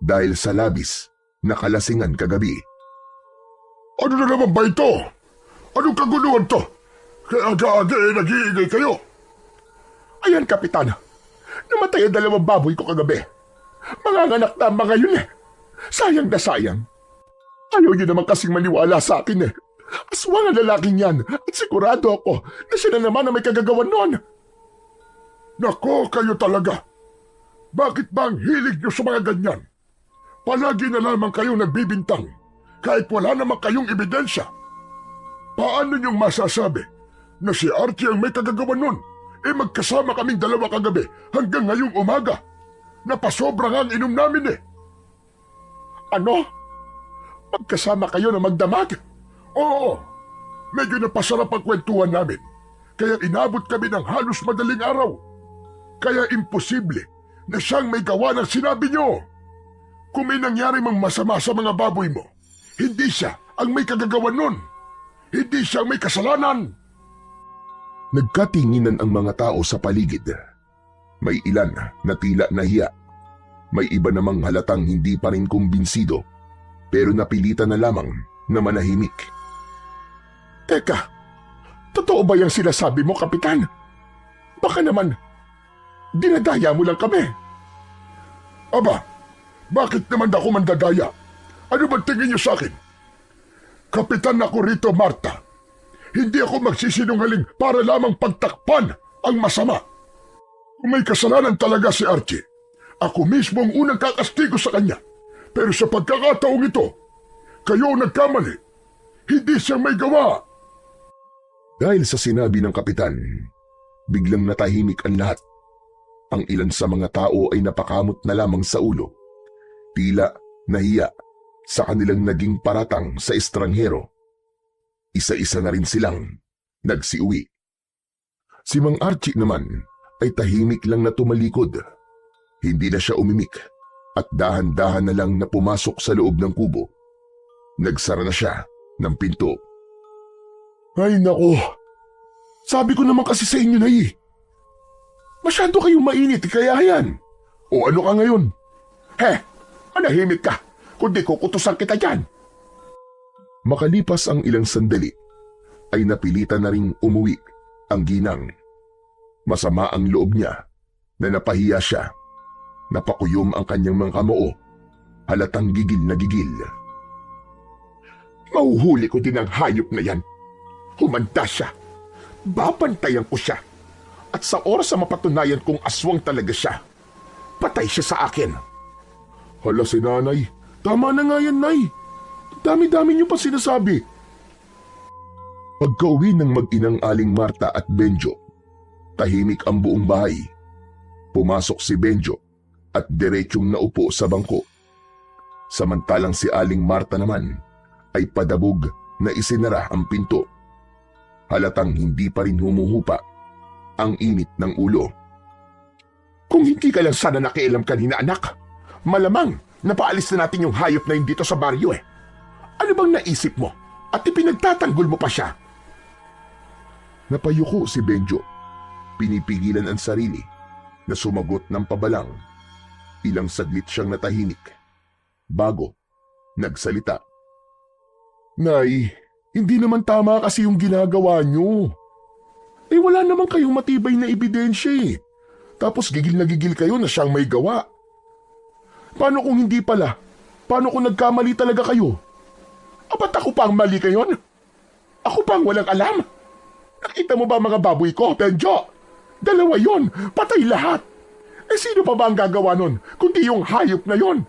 dahil sa labis na kalasingan kagabi. Ano na naman ba ito? Anong kaguluhan to? Kaya aga-aga nag-iingay kayo. Ayan, Kapitan. Namatay ang 2 baboy ko kagabi. Manganganak na ang mga yun eh. Sayang na sayang. Ayaw niyo naman kasing maniwala sa akin eh. Aswang ang lalaking yan at sigurado ako na siya na naman ang may kagagawan noon. Nako, kayo talaga. Bakit ba ang hilig niyo sa mga ganyan? Palagi na lamang kayong nagbibintang kahit wala naman kayong ebidensya. Paano niyong masasabi na si Archie ang may kagagawan nun? Magkasama kaming 2 kagabi hanggang ngayong umaga. Napasobra nga ang inom namin eh. Ano? Magkasama kayo na magdamag? Oo, medyo napasarap ang kwentuhan namin. Kaya inabot kami ng halos madaling araw. Kaya imposible na siyang may gawa ng sinabi niyo. Kung may nangyari mang masama sa mga baboy mo, hindi siya ang may kagagawan nun. Hindi siya ang may kasalanan. Nagkatinginan ang mga tao sa paligid. May ilan na tila nahiya. May iba namang halatang hindi pa rin kumbinsido, pero napilitan na lamang na manahimik. Teka, totoo ba yung sinasabi mo, Kapitan? Baka naman, dinadaya mo lang kami. Aba, bakit naman ako mandadaya? Ano ba tingin niyo sa akin? Kapitan ako rito, Marta. Hindi ako magsisinungaling para lamang pagtakpan ang masama. Kung may kasalanan talaga si Archie, ako mismo ang unang kakastigo sa kanya. Pero sa pagkakataong ito, kayo ang nagkamali. Hindi siyang may gawa. Dahil sa sinabi ng kapitan, biglang natahimik ang lahat. Ang ilan sa mga tao ay napakamot na lamang sa ulo. Tila nahiya sa kanilang naging paratang sa estranghero. Isa-isa na rin silang nagsiuwi. Si Mang Archie naman ay tahimik lang na tumalikod. Hindi na siya umimik at dahan-dahan na lang na pumasok sa loob ng kubo. Nagsara na siya ng pinto. Ay nako, sabi ko naman kasi sa inyo na masyado kayong mainit kaya yan. O ano ka ngayon? Manahimik ka, kundi kukutusan kita dyan. Makalipas ang ilang sandali, ay napilitan na ring umuwi ang ginang. Masama ang loob niya na napahiya siya. Napakuyom ang kanyang mga kamao, halatang gigil na gigil. Mahuhuli ko din ang hayop na yan. Humanda siya. Babantayan ko siya. At sa oras na mapatunayan kong aswang talaga siya, patay siya sa akin. Hala si nanay, tama na nga yan, nay. Dami-dami niyo pa sinasabi. Pagka-uwi ng mag-inang Aling Marta at Benjo, tahimik ang buong bahay. Pumasok si Benjo at diretsong naupo sa bangko. Samantalang si Aling Marta naman ay padabog na isinara ang pinto. Halatang hindi pa rin humuhupa ang init ng ulo. Kung hindi ka lang sana nakialam kanina, anak, malamang napaalis na natin yung hayop na yun dito sa baryo eh. Ano bang naisip mo? At ipinagtatanggol mo pa siya? Napayuko si Benjo. Pinipigilan ang sarili na sumagot ng pabalang. Ilang saglit siyang natahimik bago nagsalita. Nay, hindi naman tama kasi yung ginagawa niyo. Eh wala naman kayong matibay na ebidensya eh. Tapos gigil na gigil kayo na siyang may gawa. Paano kung hindi pala? Paano kung nagkamali talaga kayo? Ba't ako pa ang mali kayon? Ako pa ang walang alam? Nakita mo ba mga baboy ko, Benjo? 2 yon, patay lahat. Eh sino pa ba ang gagawa nun, kundi yung hayop na yon?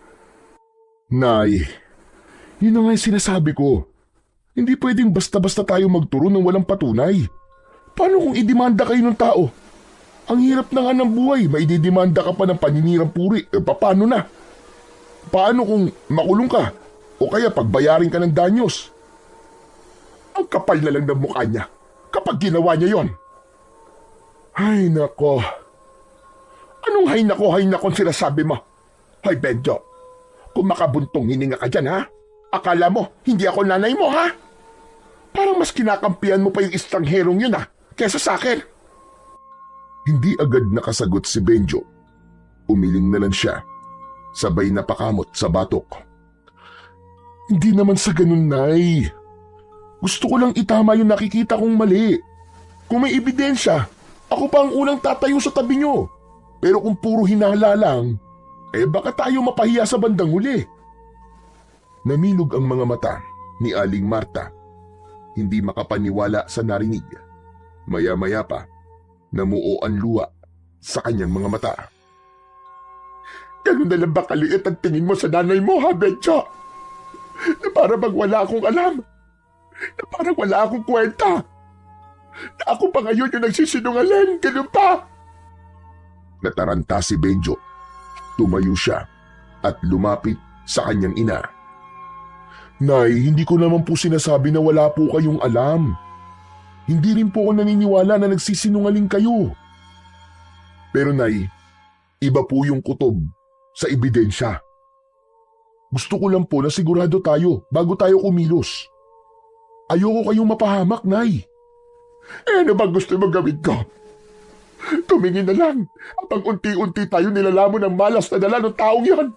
Nay, yun na nga yung sinasabi ko. Hindi pwedeng basta-basta tayo magturo ng walang patunay. Paano kung idemanda kayo ng tao? Ang hirap na nga ng buhay, maididemanda ka pa ng paninirang puri. Paano na? Paano kung makulong ka? O kaya pagbayarin ka ng danyos? Ang kapal na lang ng mukha niya kapag ginawa niya yon. Ay nako. Anong hay nako sinasabi mo? Hoy Benjo, kung makabuntong hininga ka dyan ha? Akala mo hindi ako nanay mo ha? Parang mas kinakampihan mo pa yung estrangherong yun ha, kesa sa akin. Hindi agad nakasagot si Benjo. Umiling na lang siya, sabay napakamot sa batok. Hindi naman sa ganun, Nay. Gusto ko lang itama yung nakikita kong mali. Kung may ebidensya, ako pa ang unang tatayo sa tabi nyo. Pero kung puro hinala lang, eh baka tayo mapahiya sa bandang huli. Namilog ang mga mata ni Aling Marta. Hindi makapaniwala sa narinig. Maya-maya pa, namuo ang luha sa kanyang mga mata. Ganun na lang ba kaliit ang tingin mo sa nanay mo, ha, Benjo? Na parang bang wala akong alam. Na parang wala akong kwenta. Na ako pa ngayon yung nagsisinungaling. Ganun pa. Nataranta si Benjo. Tumayo siya at lumapit sa kanyang ina. Nay, hindi ko naman po sinasabi na wala po kayong alam. Hindi rin po ako naniniwala na nagsisinungaling kayo. Pero Nay, iba po yung kutob sa ebidensya. Gusto ko lang po na sigurado tayo bago tayo kumilos. Ayoko kayong mapahamak, Nay. Eh ano bang gusto mo gawin ko? Tumingin na lang habang unti-unti tayo nilalamon ng malas na dala ng taong yan.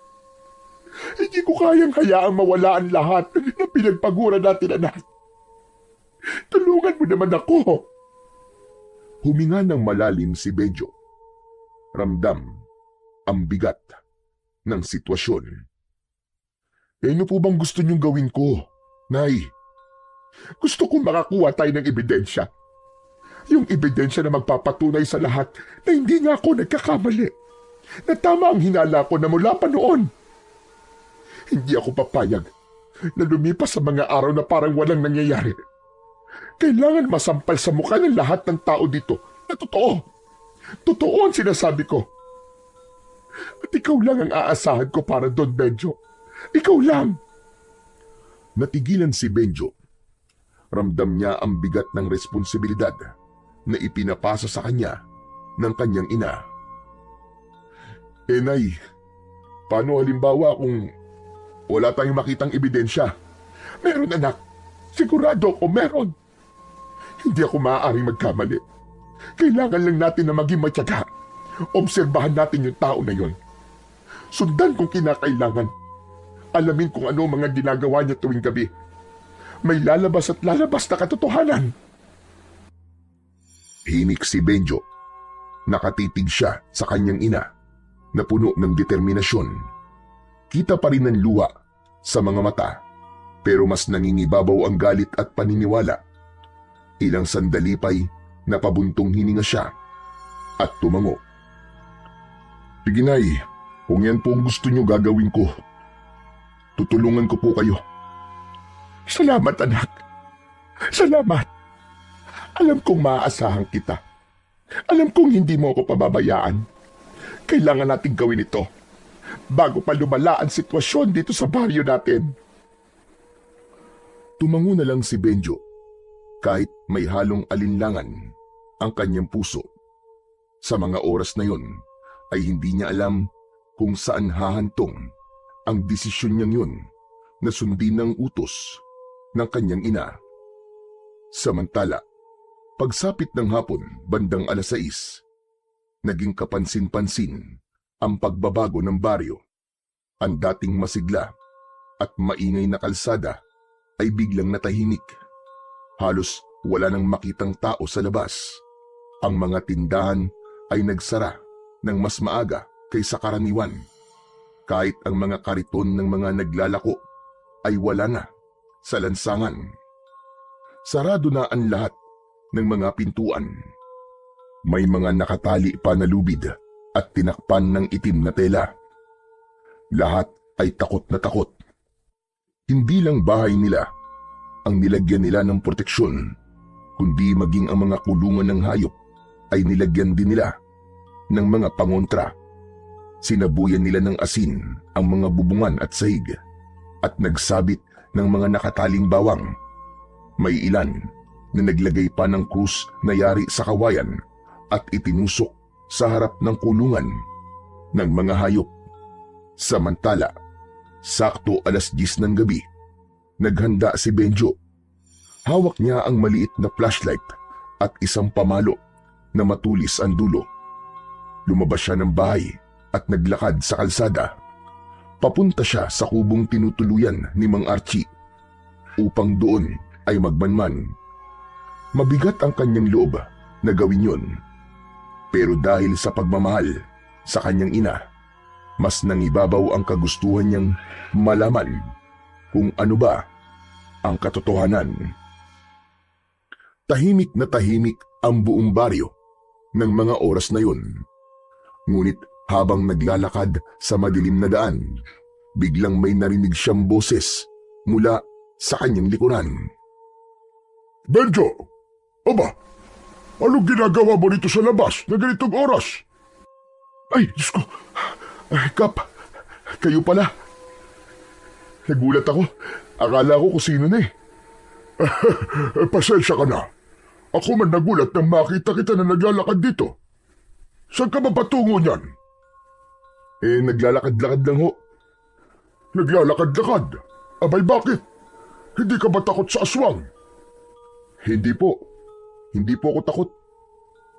Hindi ko kayang hayaang mawala ang lahat na pinagpagura natin, anak. Tulungan mo naman ako. Huminga ng malalim si Benjo. Ramdam ang bigat ng sitwasyon. Eh ano po bang gusto niyong gawin ko, Nay? Gusto kong makakuha tayo ng ebidensya. Yung ebidensya na magpapatunay sa lahat na hindi nga ako nagkakamali. Na tama ang hinala ko na mula pa noon. Hindi ako papayag na lumipas sa mga araw na parang walang nangyayari. Kailangan masampal sa mukha ng lahat ng tao dito na totoo. Totoo ang sinasabi ko. At ikaw lang ang aasahan ko para doon, Benjo. Ikaw lang. Natigilan si Benjo. Ramdam niya ang bigat ng responsibilidad na ipinapasa sa kanya ng kanyang ina. Eh Nay, paano halimbawa kung wala tayong makitang ebidensya? Meron, anak. Sigurado ako meron. Hindi ako maaaring magkamali. Kailangan lang natin na maging matyaga. Obserbahan natin yung tao na yon. Sundan kung kinakailangan. Alamin kung ano mga ginagawa niya tuwing gabi. May lalabas at lalabas na katotohanan. Himik si Benjo. Nakatitig siya sa kanyang ina na puno ng determinasyon. Kita pa rin ang luha sa mga mata, pero mas nangingibabaw ang galit at paniniwala. Ilang sandali pa'y napabuntong hininga siya at tumango. Sige, Nay, kung yan po ang gusto niyo gagawin ko, tutulungan ko po kayo. Salamat, anak. Salamat. Alam kong maaasahan kita. Alam kong hindi mo ako pababayaan. Kailangan nating gawin ito. bago pa lumala ang sitwasyon dito sa baryo natin. Tumango na lang si Benjo kahit may halong alinlangan ang kanyang puso. Sa mga oras na yon ay hindi niya alam kung saan hahantong ang desisyon niyang yun na sundin ng utos ng kanyang ina. Samantala, pagsapit ng hapon bandang 6:00, naging kapansin-pansin ang pagbabago ng baryo. Ang dating masigla at maingay na kalsada ay biglang natahimik. Halos wala nang makitang tao sa labas. Ang mga tindahan ay nagsara ng mas maaga kaysa karaniwan. Kahit ang mga kariton ng mga naglalako ay wala na sa lansangan. Sarado na ang lahat ng mga pintuan. May mga nakatali pa na lubid at tinakpan ng itim na tela. Lahat ay takot na takot. Hindi lang bahay nila ang nilagyan nila ng proteksyon, kundi maging ang mga kulungan ng hayop ay nilagyan din nila ng mga pangontra. Sinabuyan nila ng asin ang mga bubungan at sahig at nagsabit ng mga nakataling bawang. May ilan na naglagay pa ng krus na yari sa kawayan at itinusok sa harap ng kulungan ng mga hayop. Samantala, sakto 10:00 ng gabi, naghanda si Benjo. Hawak niya ang maliit na flashlight at isang pamalo na matulis ang dulo. Lumabas siya ng bahay at naglakad sa kalsada. Papunta siya sa kubong tinutuluyan ni Mang Archie upang doon ay magmanman. Mabigat ang kanyang loob na gawin yon. Pero dahil sa pagmamahal sa kanyang ina, mas nangibabaw ang kagustuhan niyang malaman kung ano ba ang katotohanan. Tahimik na tahimik ang buong baryo ng mga oras na yun. Ngunit habang naglalakad sa madilim na daan, biglang may narinig siyang boses mula sa kanyang likuran. Benjo! Aba, anong ginagawa mo dito sa labas na ganitong oras? Ay, Diyos ko! Ay, Kap, kayo pala. Nagulat ako. Akala ko kung sino na eh. Pasensya ka na. Ako man nagulat nang makita kita na naglalakad dito. Saan ka ba patungo niyan? Naglalakad-lakad lang ho. Naglalakad-lakad? Abay, bakit? Hindi ka ba takot sa aswang? Hindi po. Hindi po ako takot.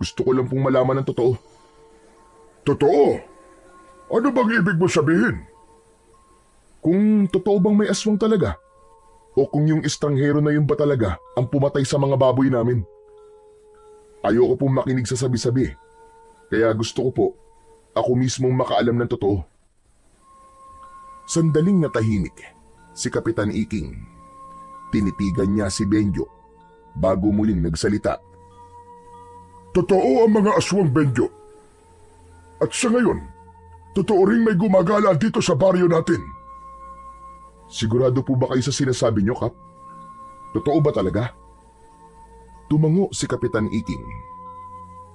Gusto ko lang pong malaman ng totoo. Totoo? Ano bang ibig mo sabihin? Kung totoo bang may aswang talaga? O kung yung estranghero na yun ba talaga ang pumatay sa mga baboy namin? Ayoko pong makinig sa sabi-sabi. Kaya gusto ko po, ako mismong makaalam ng totoo. Sandaling natahimik si Kapitan Iking. Tinitigan niya si Benjo bago muling nagsalita. Totoo ang mga aswang, Benjo. At sa ngayon, totoo ring may gumagala dito sa baryo natin. Sigurado po ba kayo sa sinasabi niyo, Kap? Totoo ba talaga? Tumango si Kapitan Iking.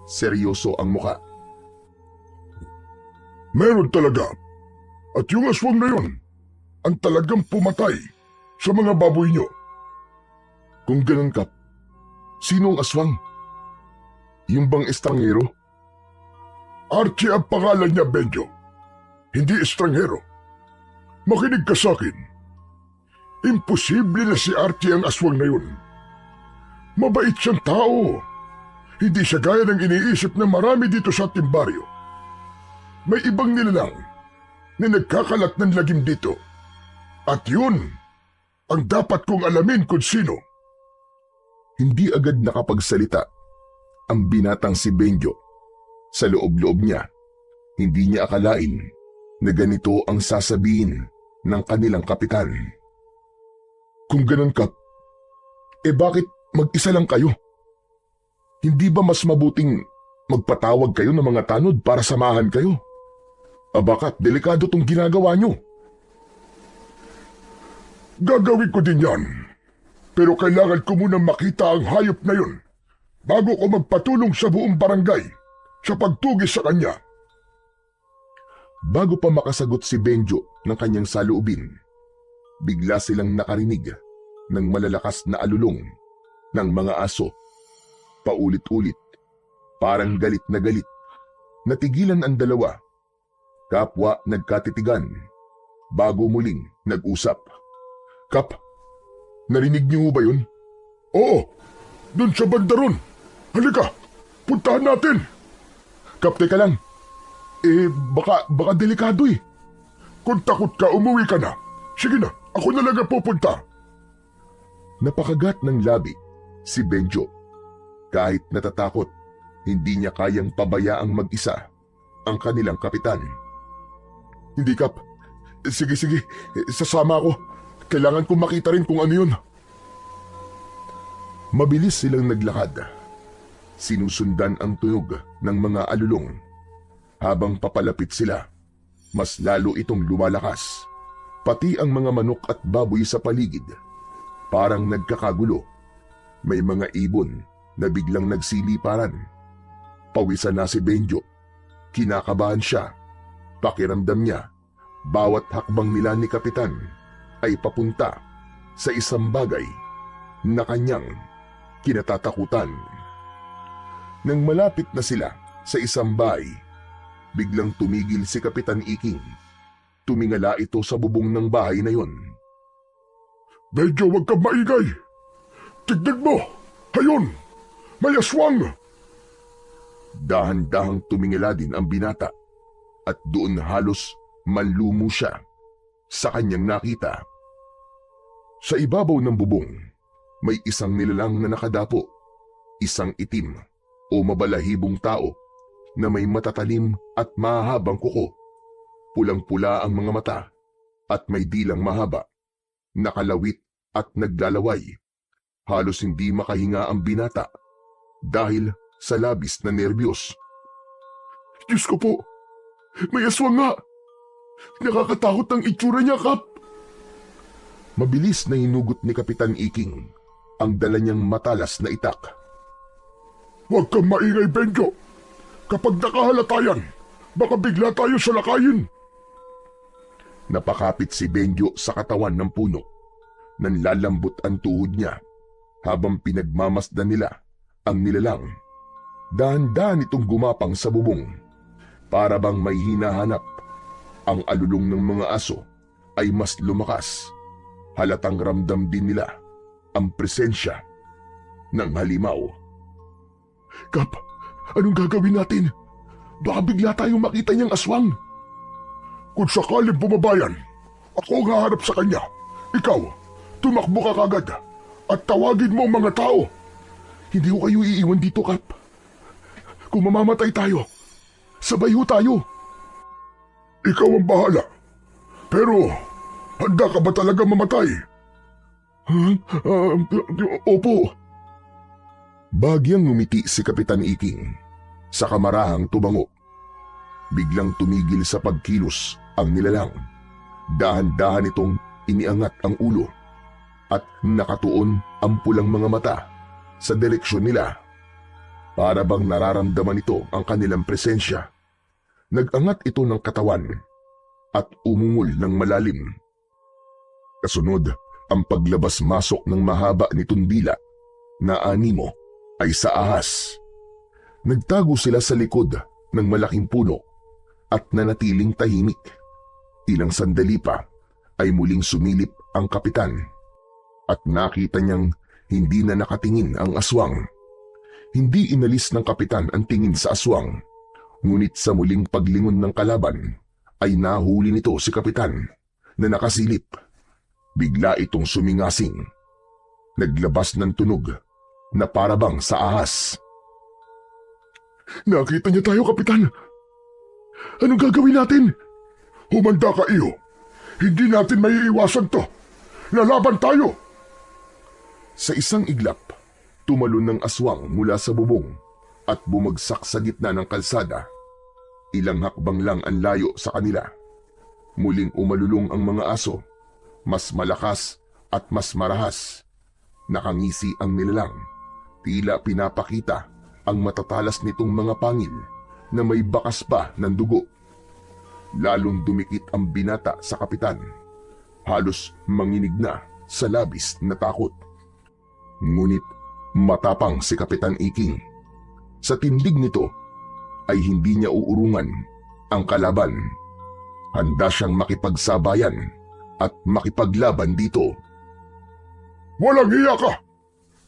Seryoso ang muka. Meron talaga. At yung aswang na yun, ang talagang pumatay sa mga baboy nyo. Kung ganun, Kap, sino ang aswang? Yung bang estranghero? Archie ang pangalan niya, Benjo. Hindi estranghero. Makinig ka sa akin. Imposible na si Archie ang aswang na yun. Mabait siyang tao. Hindi siya gaya ng iniisip ng marami dito sa ating baryo. May ibang nilalang na nagkakalat ng lagim dito. At yun ang dapat kong alamin kung sino. Hindi agad nakapagsalita ang binatang si Benjo. Sa loob-loob niya, hindi niya akalain na ganito ang sasabihin ng kanilang kapitan. Kung ganun, Kap, bakit mag-isa lang kayo? Hindi ba mas mabuting magpatawag kayo ng mga tanod para samahan kayo? Bakit delikado tong ginagawa nyo? Gagawin ko din yan. Pero kailangan ko munang makita ang hayop na yun bago ko magpatulong sa buong barangay sa pagtugis sa kanya. Bago pa makasagot si Benjo ng kanyang saloobin, bigla silang nakarinig ng malalakas na alulong ng mga aso. Paulit-ulit, parang galit na galit. Natigilan ang dalawa. Kapwa nagkatitigan bago muling nag-usap. Kap, narinig niyo ba yun? Oo, dun sa banda ron. Halika, puntahan natin. Kap, teka lang. Baka delikado eh. Kung takot ka, umuwi ka na. Sige na, ako na lang ang pupunta. Napakagat ng labi si Benjo. Kahit natatakot, hindi niya kayang pabayaang mag-isa ang kanilang kapitan. Hindi, Kap. Sige, sasama ako. Kailangan kong makita rin kung ano yun. Mabilis silang naglakad. Sinusundan ang tunog ng mga alulong. Habang papalapit sila, mas lalo itong lumalakas. Pati ang mga manok at baboy sa paligid, parang nagkakagulo. May mga ibon na biglang nagsiliparan. Pawisan na si Benjo. Kinakabahan siya. Pakiramdam niya, bawat hakbang nila ni Kapitan ay papunta sa isang bagay na kanyang kinatatakutan. Nang malapit na sila sa isang bahay, biglang tumigil si Kapitan Iking. Tumingala ito sa bubong ng bahay na yon. Benjo, huwag kang maingay. Tignan mo, hayon, may aswang. Dahan-dahang tumingala din ang binata at doon halos manlumo siya sa kanyang nakita. Sa ibabaw ng bubong, may isang nilalang na nakadapo, isang itim o mabalahibong tao na may matatalim at mahabang kuko. Pulang-pula ang mga mata at may dilang mahaba, nakalawit at naglalaway. Halos hindi makahinga ang binata dahil sa labis na nerbiyos. Diyos ko po, may aswang nga. Nakakatakot ang itsura niya, Kap. Mabilis na hinugot ni Kapitan Iking ang dala niyang matalas na itak. Huwag kang maingay, Benjo. Kapag nakahalata yan, baka bigla tayo salakayin. Napakapit si Benjo sa katawan ng puno. Nanlalambot ang tuhod niya habang pinagmamasdan nila ang nilalang. Dahan-dahan itong gumapang sa bubong. Para bang may hinahanap. Ang alulong ng mga aso ay mas lumakas. Halatang ramdam din nila ang presensya ng halimaw. Kap, anong gagawin natin? Baka bigla tayong makita niyang aswang. Kung sakaling bumabayan, ako ang haharap sa kanya. Ikaw, tumakbo ka kagad at tawagin mo ang mga tao. Hindi ko kayo iiwan dito, Kap. Kung mamamatay tayo, sabay ho tayo. Ikaw ang bahala. Pero, handa ka ba talaga mamatay? Opo. Bagyang ngumiti si Kapitan Iking. Sa kamarahang tumango. Biglang tumigil sa pagkilos ang nilalang. Dahan-dahan itong iniangat ang ulo at nakatuon ang pulang mga mata sa direksyon nila. Para bang nararamdaman ito ang kanilang presensya. Nag-angat ito ng katawan at umungol ng malalim. Kasunod, ang paglabas-masok ng mahaba nitong dila na animo ay sa ahas. Nagtago sila sa likod ng malaking puno at nanatiling tahimik. Ilang sandali pa ay muling sumilip ang kapitan at nakita niyang hindi na nakatingin ang aswang. Hindi inalis ng kapitan ang tingin sa aswang, ngunit sa muling paglingon ng kalaban ay nahuli nito si kapitan na nakasilip. Bigla itong sumingasing. Naglabas ng tunog na parabang sa ahas. Nakita niya tayo, Kapitan. Anong gagawin natin? Humanda ka, iyo. Hindi natin maiiwasan to. Lalaban tayo. Sa isang iglap, tumalon ng aswang mula sa bubong at bumagsak sa gitna ng kalsada. Ilang hakbang lang ang layo sa kanila. Muling umalulong ang mga aso. Mas malakas at mas marahas. Nakangisi ang nilalang. Tila pinapakita ang matatalas nitong mga pangil na may bakas pa ng dugo. lalong dumikit ang binata sa kapitan. Halos manginig na sa labis na takot. Ngunit matapang si Kapitan Iking. Sa tindig nito ay hindi niya uurungan ang kalaban. Handa siyang makipagsabayan at makipaglaban dito. Walang hiya ka!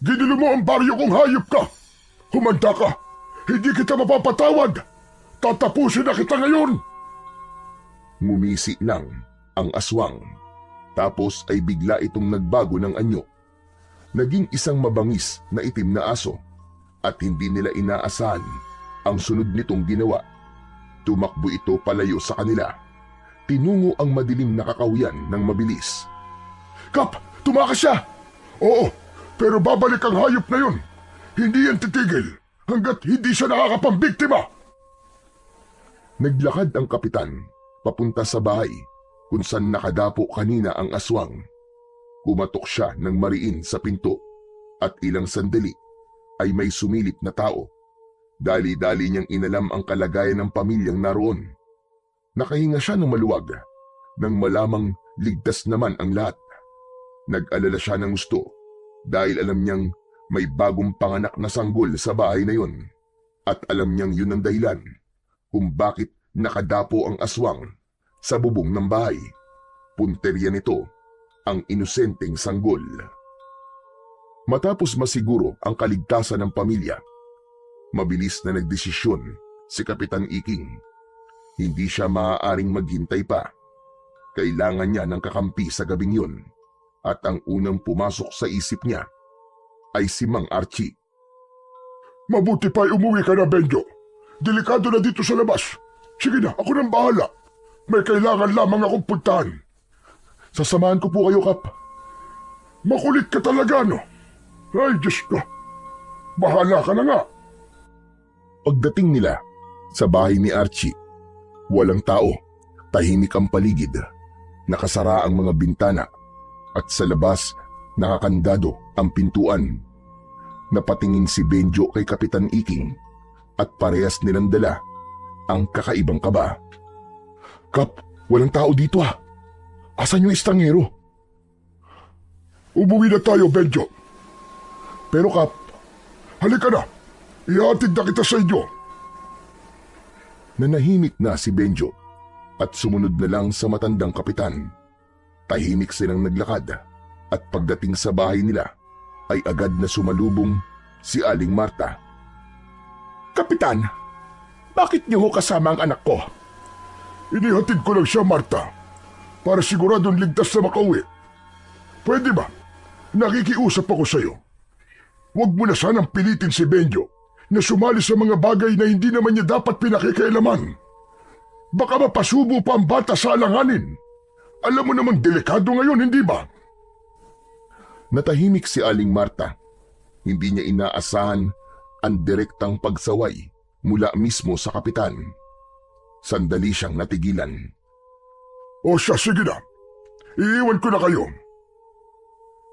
Ginilo mo ang baryo kong hayop ka! Humanda ka! Hindi kita mapapatawad! Tatapusin na kita ngayon! Ngumisi lang ang aswang. Tapos ay bigla itong nagbago ng anyo. Naging isang mabangis na itim na aso at hindi nila inaasahan ang sunod nitong ginawa. Tumakbo ito palayo sa kanila. Tinungo ang madilim na kakahuyan ng mabilis. Kap! Tumakas siya! Oo, pero babalik ang hayop na yun. Hindi yan titigil hanggat hindi siya nakakapambiktima. Naglakad ang kapitan papunta sa bahay kung saan nakadapo kanina ang aswang. Kumatok siya ng mariin sa pinto at ilang sandali ay may sumilip na tao. Dali-dali niyang inalam ang kalagayan ng pamilyang naroon. Nakahinga siya ng maluwag nang malamang ligtas naman ang lahat. Nag-alala siya ng gusto dahil alam niyang may bagong panganak na sanggol sa bahay na yun. At alam niyang yun ang dahilan kung bakit nakadapo ang aswang sa bubong ng bahay. Punterya nito ang inosenteng sanggol. Matapos masiguro ang kaligtasan ng pamilya, mabilis na nagdesisyon si Kapitan Iking. Hindi siya maaaring maghintay pa. Kailangan niya ng kakampi sa gabing yun at ang unang pumasok sa isip niya ay si Mang Archie. Mabuti pa'y umuwi ka na, Benjo. Delikado na dito sa labas. Sige na, ako nang bahala. May kailangan lamang akong puntahan. Sasamahan ko po kayo, Kap. Makulit ka talaga, no? Ay, Diyos ko. Bahala ka na nga. Pagdating nila sa bahay ni Archie, walang tao. Tahimik ang paligid. Nakasara ang mga bintana at sa labas nakakandado ang pintuan. Napatingin si Benjo kay Kapitan Iking at parehas nilang dala ang kakaibang kaba. Kap, walang tao dito ha. Asan yung estrangero? Umuwi na tayo, Benjo. Pero Kap, halika na. Ihatid na kita sa inyo. Nanahimik na si Benjo at sumunod na lang sa matandang kapitan. Tahimik silang naglakad at pagdating sa bahay nila ay agad na sumalubong si Aling Marta. Kapitan, bakit niyo ho kasama ang anak ko? Inihatid ko lang siya, Marta, para siguradong ligtas na makauwi. Pwede ba? Nakikiusap ako sa iyo. Huwag mo na sanang pilitin si Benjo na sumali sa mga bagay na hindi naman niya dapat pinakikialaman. Baka mapasubo pa ang bata sa alanganin. Alam mo namang delikado ngayon, hindi ba? Natahimik si Aling Marta. Hindi niya inaasahan ang direktang pagsaway mula mismo sa kapitan. Sandali siyang natigilan. O siya, sige na. Iiwan ko na kayo.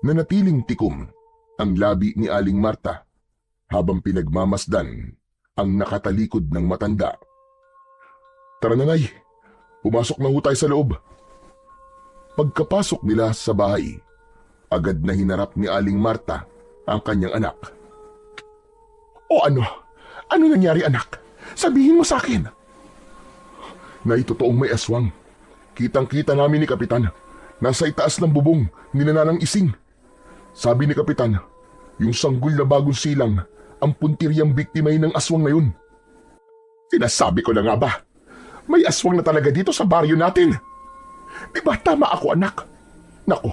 Nanatiling tikom ang labi ni Aling Marta habang pinagmamasdan ang nakatalikod ng matanda. Tara na, Nay. Pumasok na ho tayo sa loob. Pagkapasok nila sa bahay, agad na hinarap ni Aling Marta ang kanyang anak. O ano? Ano nangyari, anak? Sabihin mo sa akin. Nay, totoong may aswang. Kitang-kita namin ni Kapitan. Nasa itaas ng bubong ni Nanang Ising. Sabi ni Kapitan, yung sanggol na bagong silang ang puntiryang biktimay ng aswang na yun. Sinasabi ko na nga ba? May aswang na talaga dito sa baryo natin. Di ba tama ako, anak? Nako,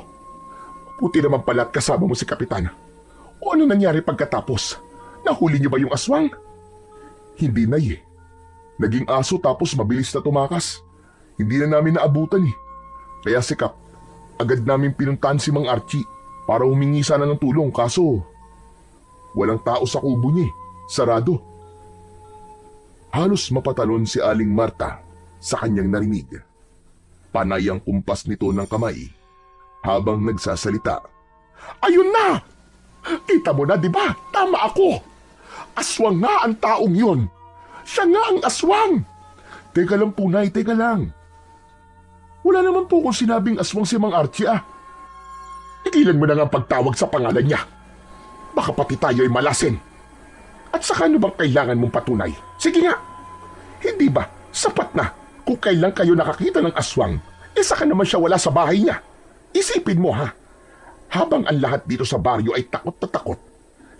buti naman pala at kasama mo si Kapitan. O ano nangyari pagkatapos? Nahuli niyo ba yung aswang? Hindi, Nay. Naging aso tapos mabilis na tumakas. Hindi na namin naabutan eh. Kaya si Kap, agad namin pinuntahan si Mang Archie para humingi sana ng tulong kaso walang tao sa kubo niya eh. Sarado. Halos mapatalon si Aling Marta sa kanyang narinig. Panay ang kumpas nito ng kamay habang nagsasalita. Ayun na! Kita mo na, di ba? Tama ako! Aswang nga ang taong yun! Siya nga ang aswang! Teka lang po, Nay, teka lang. Wala naman po kung sinabing aswang si Mang Archie ah. Tigilan mo na nga ang pagtawag sa pangalan niya. Baka pati tayo ay malasin. At saka ano bang kailangan mong patunay? Sige nga. Hindi ba sapat na kung kailan kayo nakakita ng aswang, saka naman siya wala sa bahay niya? Isipin mo ha. Habang ang lahat dito sa baryo ay takot na takot,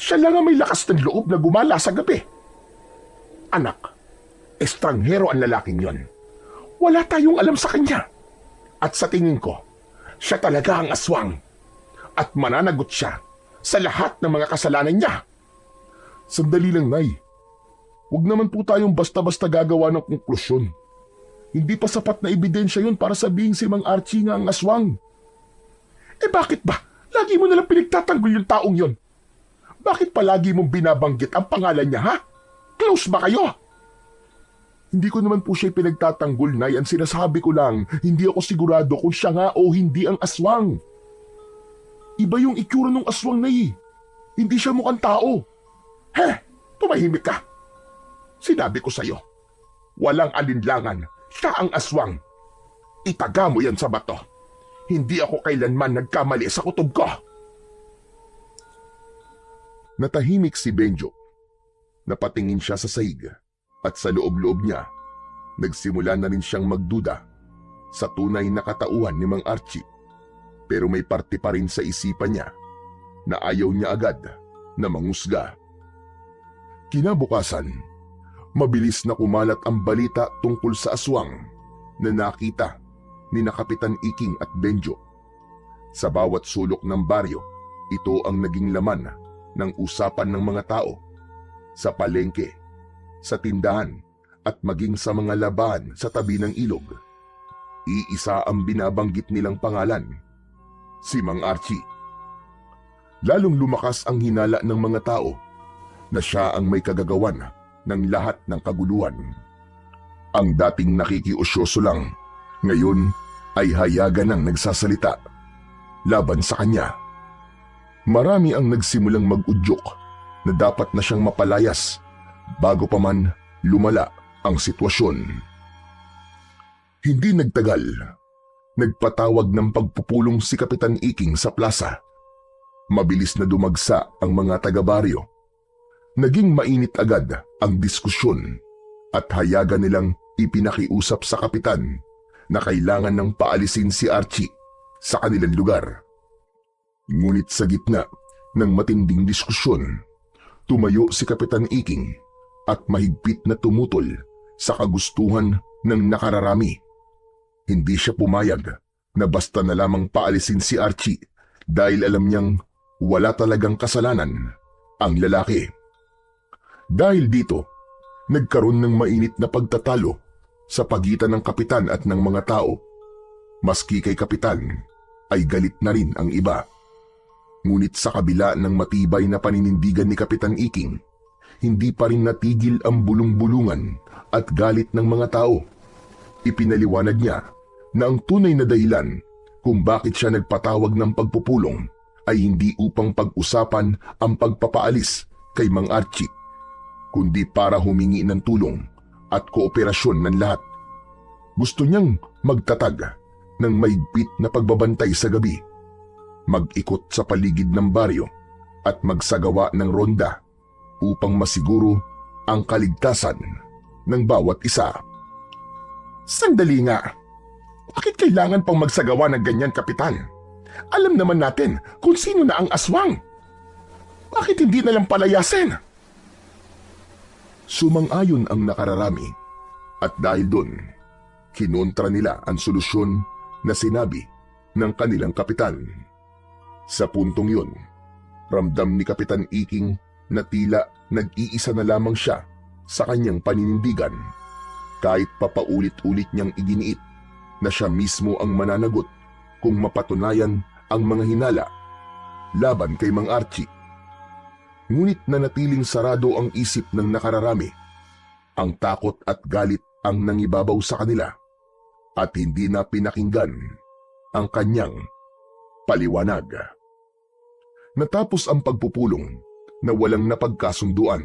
siya lang ang may lakas ng loob na gumala sa gabi. Anak, estranghero ang lalaking yon. Wala tayong alam sa kanya. At sa tingin ko, siya talaga ang aswang. At mananagot siya sa lahat ng mga kasalanan niya. Sandali lang, Nay. Huwag naman po tayong basta-basta gagawa ng konklusyon. Hindi pa sapat na ebidensya yun para sabihin si Mang Archie nga ang aswang. Bakit ba? Lagi mo nalang pinagtatanggol yung taong yon. Bakit palagi mong binabanggit ang pangalan niya, ha? Close ba kayo? Hindi ko naman po siya pinagtatanggol, Nay. Ang sinasabi ko lang, hindi ako sigurado kung siya nga o hindi ang aswang. Iba yung itsura ng aswang, Nay. Hindi siya mukhang tao. Tumahimik ka. Sinabi ko sa'yo, walang alinlangan, siya ang aswang. Itaga mo yan sa bato. Hindi ako kailanman nagkamali sa kutob ko. Natahimik si Benjo. Napatingin siya sa sahig at sa loob-loob niya, nagsimula na rin siyang magduda sa tunay na katauhan ni Mang Archie. Pero may parte pa rin sa isipan niya na ayaw niya agad na mangusga. Kinabukasan, mabilis na kumalat ang balita tungkol sa aswang na nakita ni na Kapitan Iking at Benjo. Sa bawat sulok ng baryo, ito ang naging laman ng usapan ng mga tao. Sa palengke, sa tindahan, at maging sa mga labahan sa tabi ng ilog. Iisa ang binabanggit nilang pangalan, si Mang Archie. Lalong lumakas ang hinala ng mga tao na siya ang may kagagawan ng lahat ng kaguluhan. Ang dating nakikiusyoso lang, ngayon ay hayagan ng nagsasalita laban sa kanya. Marami ang nagsimulang mag-udyok na dapat na siyang mapalayas bago pa man lumala ang sitwasyon. Hindi nagtagal, nagpatawag ng pagpupulong si Kapitan Iking sa plaza. Mabilis na dumagsa ang mga taga-baryo. Naging mainit agad ang diskusyon at hayagan nilang ipinakiusap sa kapitan na kailangan ng paalisin si Archie sa kanilang lugar. Ngunit sa gitna ng matinding diskusyon, tumayo si Kapitan Iking at mahigpit na tumutol sa kagustuhan ng nakararami. Hindi siya pumayag na basta na lamang paalisin si Archie dahil alam niyang wala talagang kasalanan ang lalaki. Dahil dito, nagkaroon ng mainit na pagtatalo sa pagitan ng kapitan at ng mga tao. Maski kay kapitan ay galit na rin ang iba. Ngunit sa kabila ng matibay na paninindigan ni Kapitan Iking, hindi pa rin natigil ang bulong-bulungan at galit ng mga tao. Ipinaliwanag niya na ang tunay na dahilan kung bakit siya nagpatawag ng pagpupulong ay hindi upang pag-usapan ang pagpapaalis kay Mang Archie, kundi para humingi ng tulong at kooperasyon ng lahat. Gusto niyang magtatag ng mahigpit na pagbabantay sa gabi, mag-ikot sa paligid ng baryo at magsagawa ng ronda upang masiguro ang kaligtasan ng bawat isa. Sandali nga. Bakit kailangan pang magsagawa ng ganyan, Kapitan? Alam naman natin kung sino na ang aswang. Bakit hindi na lang palayasin? Sumang-ayon ang nakararami at dahil doon, kinontra nila ang solusyon na sinabi ng kanilang kapitan. Sa puntong yun, ramdam ni Kapitan Iking na tila nag-iisa na lamang siya sa kanyang paninindigan kahit papaulit-ulit niyang iginiit na siya mismo ang mananagot kung mapatunayan ang mga hinala laban kay Mang Archie. Ngunit nanatiling sarado ang isip ng nakararami. Ang takot at galit ang nangibabaw sa kanila at hindi na pinakinggan ang kanyang paliwanag. Natapos ang pagpupulong na walang napagkasunduan.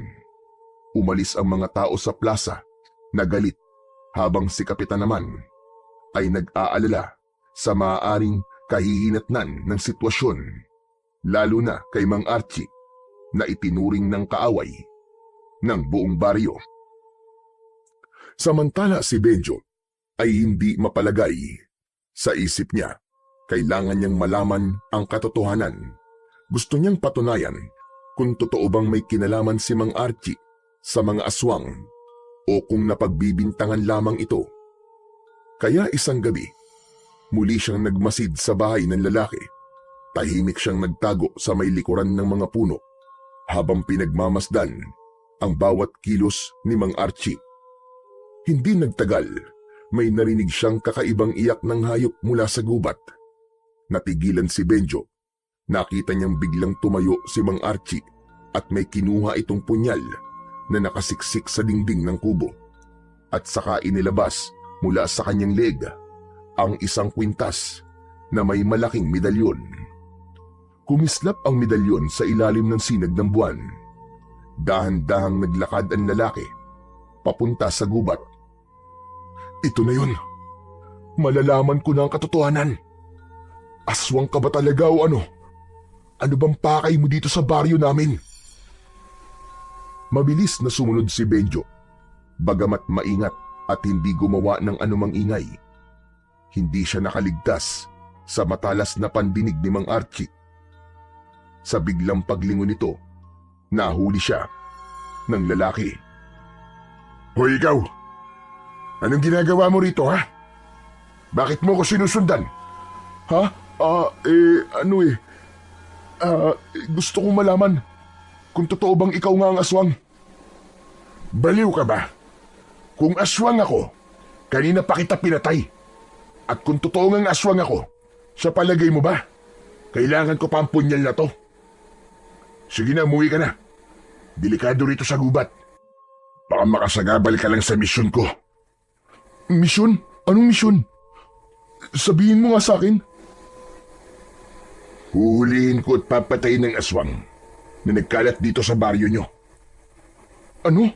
Umalis ang mga tao sa plaza na galit habang si Kapitan naman ay nag-aalala sa maaaring kahihinatnan ng sitwasyon, lalo na kay Mang Archie na itinuring ng kaaway ng buong baryo. Samantala si Benjo ay hindi mapalagay. Sa isip niya, kailangan niyang malaman ang katotohanan. Gusto niyang patunayan kung totoo bang may kinalaman si Mang Archie sa mga aswang o kung napagbibintangan lamang ito. Kaya isang gabi, muli siyang nagmasid sa bahay ng lalaki. Tahimik siyang nagtago sa may likuran ng mga puno habang pinagmamasdan ang bawat kilos ni Mang Archie. Hindi nagtagal, may narinig siyang kakaibang iyak ng hayop mula sa gubat. Natigilan si Benjo. Nakita niyang biglang tumayo si Mang Archie at may kinuha itong punyal na nakasiksik sa dingding ng kubo. At saka inilabas mula sa kanyang leg ang isang kwintas na may malaking medalyon. Kumislap ang medalyon sa ilalim ng sinag ng buwan. Dahan-dahang naglakad ang lalaki papunta sa gubat. Ito na yun. Malalaman ko na ang katotohanan. Aswang ka ba talaga o ano? Ano bang pakay mo dito sa baryo namin? Mabilis na sumunod si Benjo. Bagamat maingat at hindi gumawa ng anumang ingay, hindi siya nakaligtas sa matalas na pandinig ni Mang Archie. Sa biglang paglingon nito, nahuli siya ng lalaki. Hoy ikaw! Anong ginagawa mo rito, ha? Bakit mo ko sinusundan? Ha? Gusto kong malaman kung totoo bang ikaw nga ang aswang. Baliw ka ba? Kung aswang ako, kanina pa kita pinatay. At kung totoo ngang aswang ako, sa palagay mo ba, kailangan ko pa ang punyal na to? Sige na, umuwi ka na. Delikado rito sa gubat. Baka makasagabal ka lang sa misyon ko. Misyon? Anong misyon? Sabihin mo nga sa akin. Huhulihin ko at papatayin ng aswang na nagkalat dito sa baryo nyo. Ano?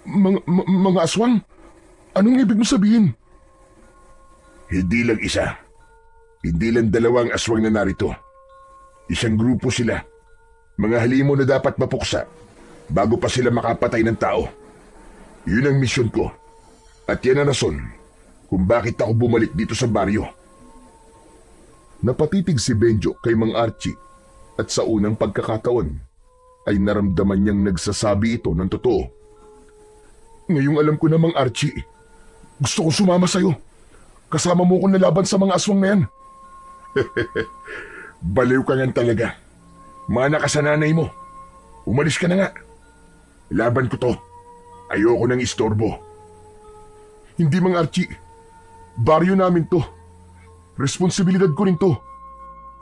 Mga aswang? Anong ibig mo sabihin? Hindi lang isa. Hindi lang dalawang aswang na narito. Isang grupo sila. Mga halimaw na dapat mapuksa bago pa sila makapatay ng tao. Yun ang misyon ko. At yan ang rason kung bakit ako bumalik dito sa baryo. Napatitig si Benjo kay Mang Archie at sa unang pagkakataon ay naramdaman niyang nagsasabi ito ng totoo. Ngayong alam ko na, Mang Archie, gusto kong sumama sa'yo. Kasama mo kong nalaban sa mga aswang na yan. Baliw ka nga talaga. Mana ka sa nanay mo. Umalis ka na nga. Laban ko to. Ayoko nang istorbo. Hindi, Mang Archie. Baryo namin to. Responsibilidad ko rin to.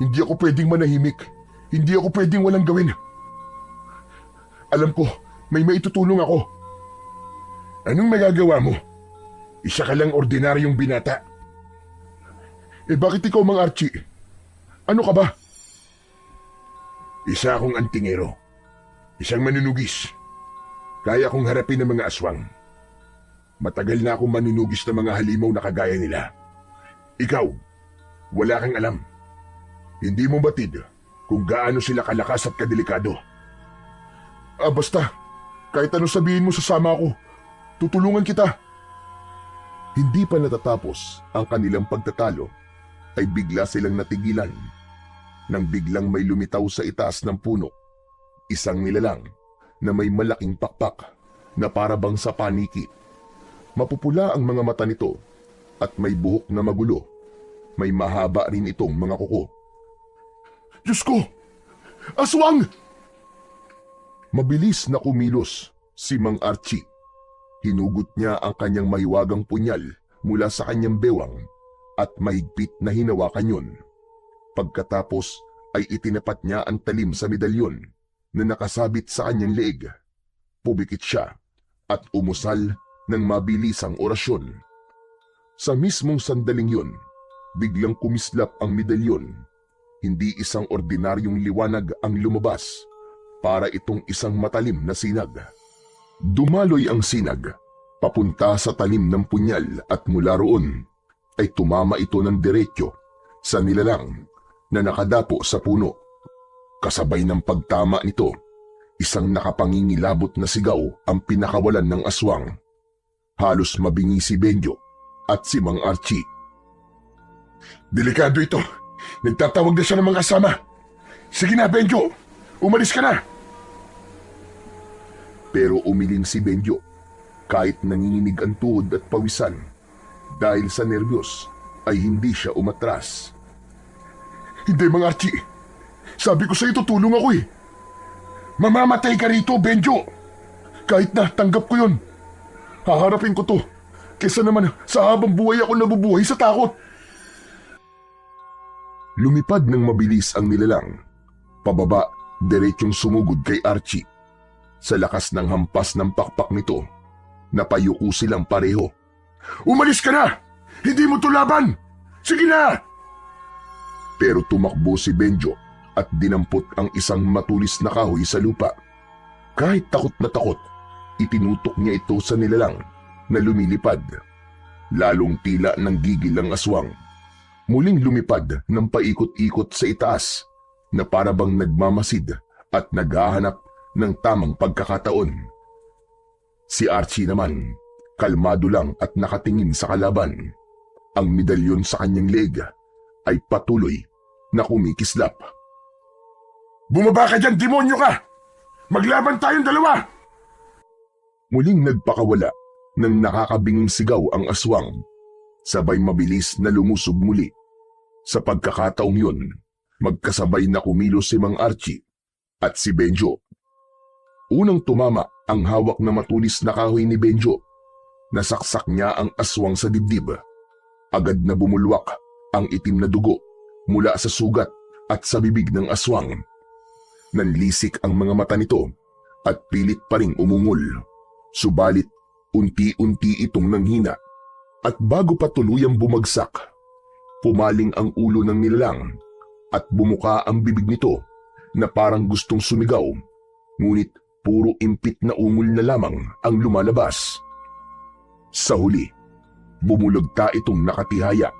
Hindi ako pwedeng manahimik. Hindi ako pwedeng walang gawin. Alam ko, may maitutulong ako. Anong magagawa mo? Isa ka lang ordinaryong binata. Bakit ikaw, Mang Archie? Ano ka ba? Isa akong antingero. Isang manunugis. Kaya kong harapin ang mga aswang. Matagal na akong manunugis ng mga halimaw na kagaya nila. Ikaw, wala kang alam. Hindi mo batid kung gaano sila kalakas at kadelikado. Basta, kahit ano sabihin mo, sasama ako. Tutulungan kita. Hindi pa natatapos ang kanilang pagtatalo ay bigla silang natigilan nang biglang may lumitaw sa itaas ng puno. Isang nilalang na may malaking pakpak na parabang sa paniki. Mapupula ang mga mata nito at may buhok na magulo. May mahaba rin itong mga kuko. Diyos ko! Aswang! Mabilis na kumilos si Mang Archie. Hinugot niya ang kanyang mahiwagang punyal mula sa kanyang bewang at mahigpit na hinawakan yun. Pagkatapos ay itinapat niya ang talim sa medalyon na nakasabit sa kanyang leeg. Pumikit siya at umusal ng mabilisang orasyon. Sa mismong sandaling yun, biglang kumislap ang medalyon. Hindi isang ordinaryong liwanag ang lumabas, para itong isang matalim na sinag. Dumaloy ang sinag, papunta sa talim ng punyal at mula roon, ay tumama ito ng diretso sa nilalang na nakadapo sa puno. Kasabay ng pagtama nito, isang nakapangingilabot na sigaw ang pinakawalan ng aswang. Halos mabingi si Benjo at si Mang Archie. Delikado ito. Nagtatawag na siya ng mga kasama. Sige na, Benjo. Umalis ka na. Pero umiling si Benjo kahit nanginginig ang tuhod at pawisan. Dahil sa nervyos ay hindi siya umatras. Hindi, Mang Archie. Sabi ko sa'yo tutulong ako eh. Mamamatay ka rito, Benjo. Kahit na tanggap ko yun. Haharapin ko to. Kesa naman sa habang buhay ako nabubuhay sa takot. Lumipad ng mabilis ang nilalang. Pababa, diretsong sumugod kay Archie. Sa lakas ng hampas ng pakpak nito, napayuko silang pareho. Umalis ka na! Hindi mo to laban! Sige na! Pero tumakbo si Benjo at dinampot ang isang matulis na kahoy sa lupa. Kahit takot na takot, itinutok niya ito sa nilalang na lumilipad. Lalong tila ng gigil ang aswang. Muling lumipad ng paikot-ikot sa itaas na para bang nagmamasid at naghahanap ng tamang pagkakataon. Si Archie naman, kalmado lang at nakatingin sa kalaban. Ang medalyon sa kanyang leg ay patuloy na kumikislap. Bumaba ka dyan, demonyo ka! Maglaban tayong dalawa! Muling nagpakawala ng nakakabinging sigaw ang aswang. Sabay mabilis na lumusog muli. Sa pagkakataong yun, magkasabay na kumilos si Mang Archie at si Benjo. Unang tumama ang hawak na matulis na kahoy ni Benjo. Nasaksak niya ang aswang sa dibdib. Agad na bumulwak ang itim na dugo mula sa sugat at sa bibig ng aswang. Nanlisik ang mga mata nito at pilit pa ring umungol. Subalit unti-unti itong nanghina at bago pa tuluyang bumagsak, pumaling ang ulo ng nilalang at bumuka ang bibig nito na parang gustong sumigaw, ngunit puro impit na ungol na lamang ang lumalabas. Sa huli, bumulagta itong nakatihaya.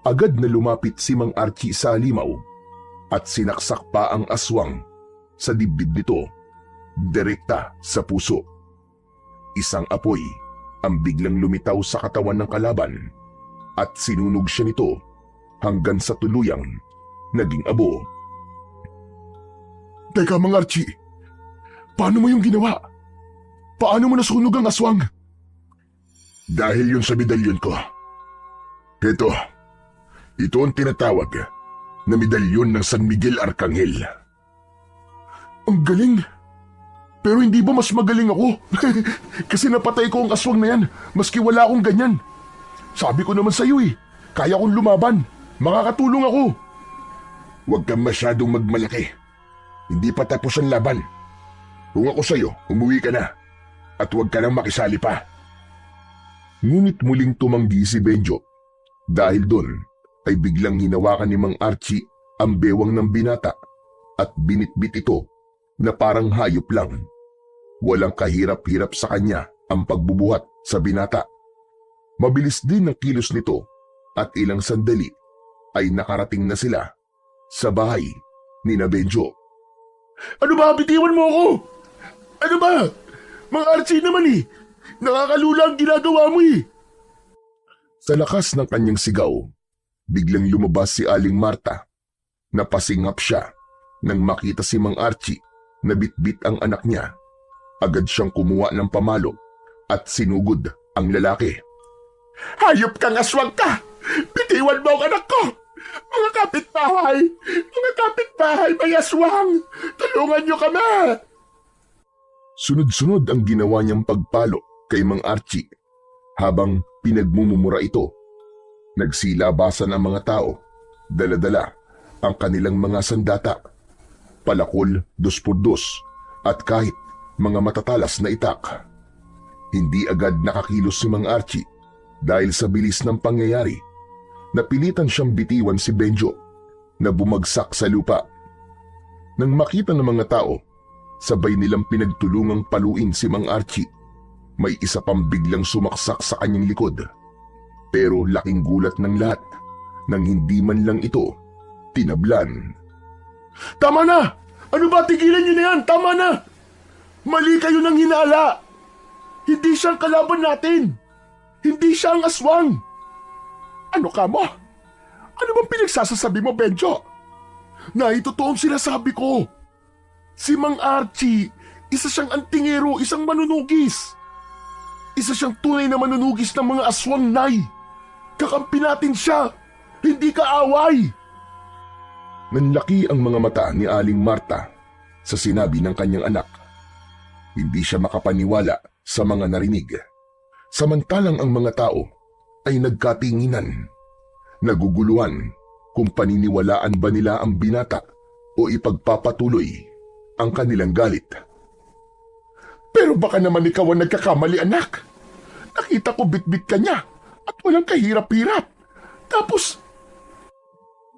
Agad na lumapit si Mang Archie sa halimaw at sinaksak pa ang aswang sa dibdib nito, direkta sa puso. Isang apoy ang biglang lumitaw sa katawan ng kalaban at sinunog siya nito hanggang sa tuluyang naging abo. Teka, Mang Archie. Paano mo yung ginawa? Paano mo nasunog ang aswang? Dahil yun sa medalyon ko. Ito ang tinatawag na medalyon ng San Miguel Arcangel. Ang galing! Pero hindi ba mas magaling ako? Kasi napatay ko ang aswang na yan, maski wala akong ganyan. Sabi ko naman sa'yo kaya kong lumaban. Makakatulong ako. Huwag kang masyadong magmalaki. Hindi pa tapos ang laban. Kung ako sa'yo, umuwi ka na. At huwag ka nang makisali pa. Ngunit muling tumanggi si Benjo. Dahil doon ay biglang hinawakan ni Mang Archie ang bewang ng binata at binitbit ito na parang hayop lang. Walang kahirap-hirap sa kanya ang pagbubuhat sa binata. Mabilis din ang kilos nito at ilang sandali ay nakarating na sila sa bahay ni Benjo. Ano ba? Bitiwan mo ako! Ano ba? Mang Archie naman Nakakalula ang ginagawa mo Sa lakas ng kanyang sigaw, biglang lumabas si Aling Marta. Napasingap siya nang makita si Mang Archie na bitbit ang anak niya. Agad siyang kumuha ng pamalo at sinugod ang lalaki. Hayop kang aswang ka! Bitiwan mo ang anak ko! Mga kapitbahay, may aswang! Tulungan niyo kami! Sunod-sunod ang ginawa niyang pagpalo kay Mang Archie habang pinagmumumura ito. Nagsilabasan ang mga tao, dala-dala ang kanilang mga sandata, palakol, 2x2 at kahit mga matatalas na itak. Hindi agad nakakilos si Mang Archie dahil sa bilis ng pangyayari. Napilitan siyang bitiwan si Benjo na bumagsak sa lupa. Nang makita ng mga tao, sabay nilang pinagtulungang paluin si Mang Archie. May isa pang biglang sumaksak sa kanyang likod. Pero laking gulat ng lahat nang hindi man lang ito tinablan. Tama na! Ano ba, tigilan niyo na yan! Tama na! Mali kayo ng hinala! Hindi siya ang kalaban natin! Hindi siya ang aswang! Ano ka mo? Ano bang pinagsasasabi mo, Benjo? Na itotoong sinasabi ko. Si Mang Archie, isa siyang antingero, isang manunugis. Isa siyang tunay na manunugis ng mga aswang, Nay. Kakampi natin siya, hindi kaaway. Nanlaki ang mga mata ni Aling Marta sa sinabi ng kanyang anak. Hindi siya makapaniwala sa mga narinig. Samantalang ang mga tao ay nagkatinginan, naguguluhan kung paniniwalaan ba nila ang binata o ipagpapatuloy ang kanilang galit. Pero baka naman ikaw ang nagkakamali, anak. Nakita ko bitbit ka niya at walang kahirap-hirap. Tapos,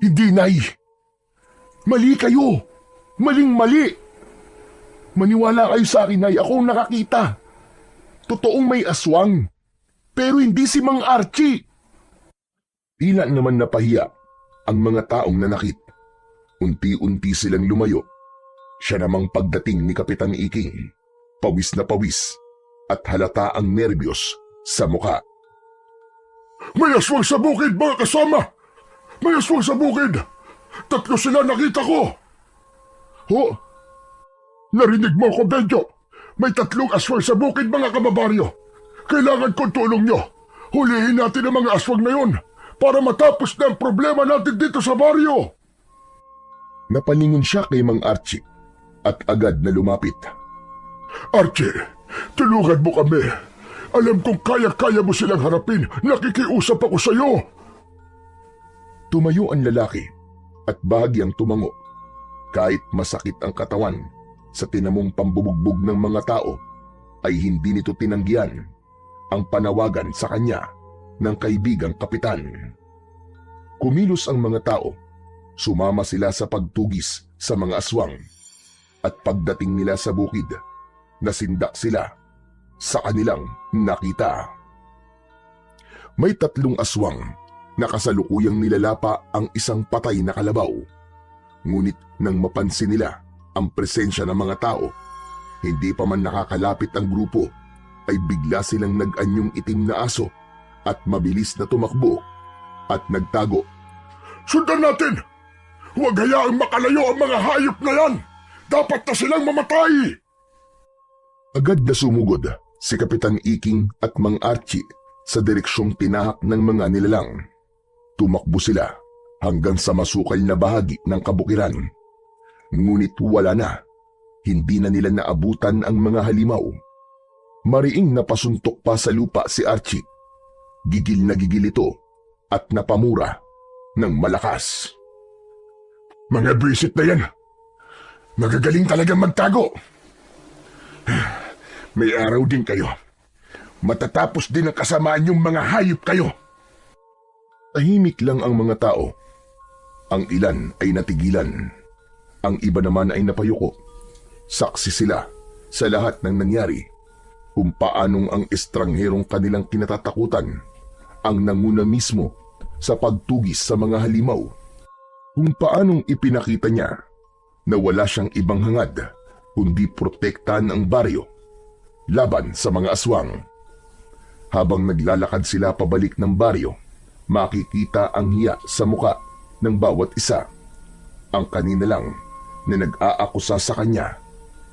hindi, Nay. Mali kayo. Maling-mali. Maniwala kayo sa akin, Nay. Ako ang nakakita. Totoong may aswang. Pero hindi si Mang Archie. Tila naman napahiya ang mga taong nanakit. Unti-unti silang lumayo. Siya namang pagdating ni Kapitan Iking, pawis na pawis at halata ang nerbiyos sa muka. May aswang sa bukid, mga kasama! May aswang sa bukid! 3 sila nakita ko! Ho? Narinig mo ko, Benjo? May 3 aswang sa bukid, mga kababaryo! Kailangan kong tulong nyo! Hulihin natin ang mga aswang na yun para matapos na ang problema natin dito sa baryo! Napalingon siya kay Mang Archie at agad na lumapit. Archie, tulungan mo kami. Alam kong kaya-kaya mo silang harapin. Nakikiusap ako sa iyo. Tumayo ang lalaki at bahagyang tumango. Kahit masakit ang katawan sa tinamong pambubugbog ng mga tao, ay hindi nito tinanggihan ang panawagan sa kanya ng kaibigang kapitan. Kumilos ang mga tao. Sumama sila sa pagtugis sa mga aswang. At pagdating nila sa bukid, nasindak sila sa kanilang nakita. May 3 aswang na kasalukuyang nilalapa ang isang patay na kalabaw. Ngunit nang mapansin nila ang presensya ng mga tao, hindi pa man nakakalapit ang grupo, ay bigla silang nag-anyong itim na aso at mabilis na tumakbo at nagtago. Sundan natin! Huwag hayaang makalayo ang mga hayop na yan! Dapat na silang mamatay! Agad na sumugod si Kapitan Iking at Mang Archie sa direksyong tinahak ng mga nilalang. Tumakbo sila hanggang sa masukal na bahagi ng kabukiran. Ngunit wala na. Hindi na nila naabutan ang mga halimaw. Mariing napasuntok pa sa lupa si Archie. Gigil na gigil ito at napamura ng malakas. Mga bisit na yan! Magagaling talagang magtago! May araw din kayo. Matatapos din ang kasamaan yung mga hayop kayo. Tahimik lang ang mga tao. Ang ilan ay natigilan. Ang iba naman ay napayuko. Saksi sila sa lahat ng nangyari, kung paanong ang estrangherong kanilang kinatatakutan ang nanguna mismo sa pagtugis sa mga halimaw. Kung paanong ipinakita niya na wala siyang ibang hangad kundi protektahan ang baryo laban sa mga aswang. Habang naglalakad sila pabalik ng baryo, makikita ang hiya sa muka ng bawat isa. Ang kanina lang na nag-aakusa sa kanya,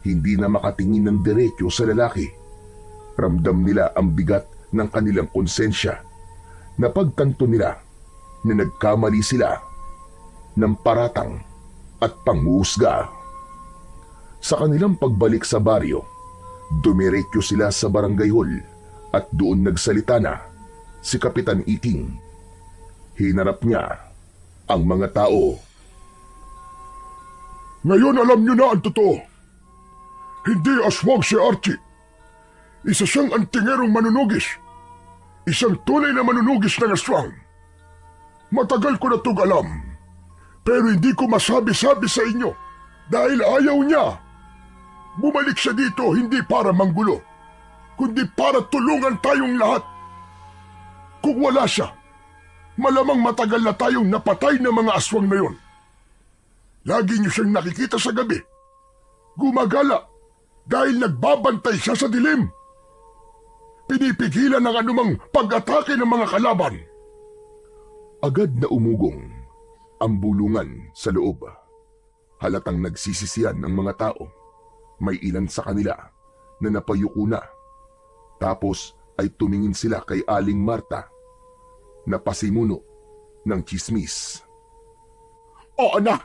hindi na makatingin ng diretso sa lalaki. Ramdam nila ang bigat ng kanilang konsensya. Napagtanto nila na nagkamali sila ng paratang at panghuhusga. Sa kanilang pagbalik sa baryo, dumiretso sila sa barangay hall at doon nagsalita na si Kapitan Iking. Hinarap niya ang mga tao. Ngayon alam niyo na ang totoo. Hindi aswang si Archie. Isa siyang antingerong manunugis. Isang tunay na manunugis ng aswang. Matagal ko na itong alam. Pero hindi ko masabi-sabi sa inyo dahil ayaw niya. Bumalik siya dito hindi para manggulo, kundi para tulungan tayong lahat. Kung wala siya, malamang matagal na tayong napatay ng mga aswang na yon. Lagi niyo siyang nakikita sa gabi. Gumagala dahil nagbabantay siya sa dilim. Pinipigilan ng anumang pag-atake ng mga kalaban. Agad na umugong ang bulungan sa loob. Halatang nagsisisiyan ang mga tao. May ilan sa kanila na napayuko na. Tapos ay tumingin sila kay Aling Marta na pasimuno ng tsismis. Oo na!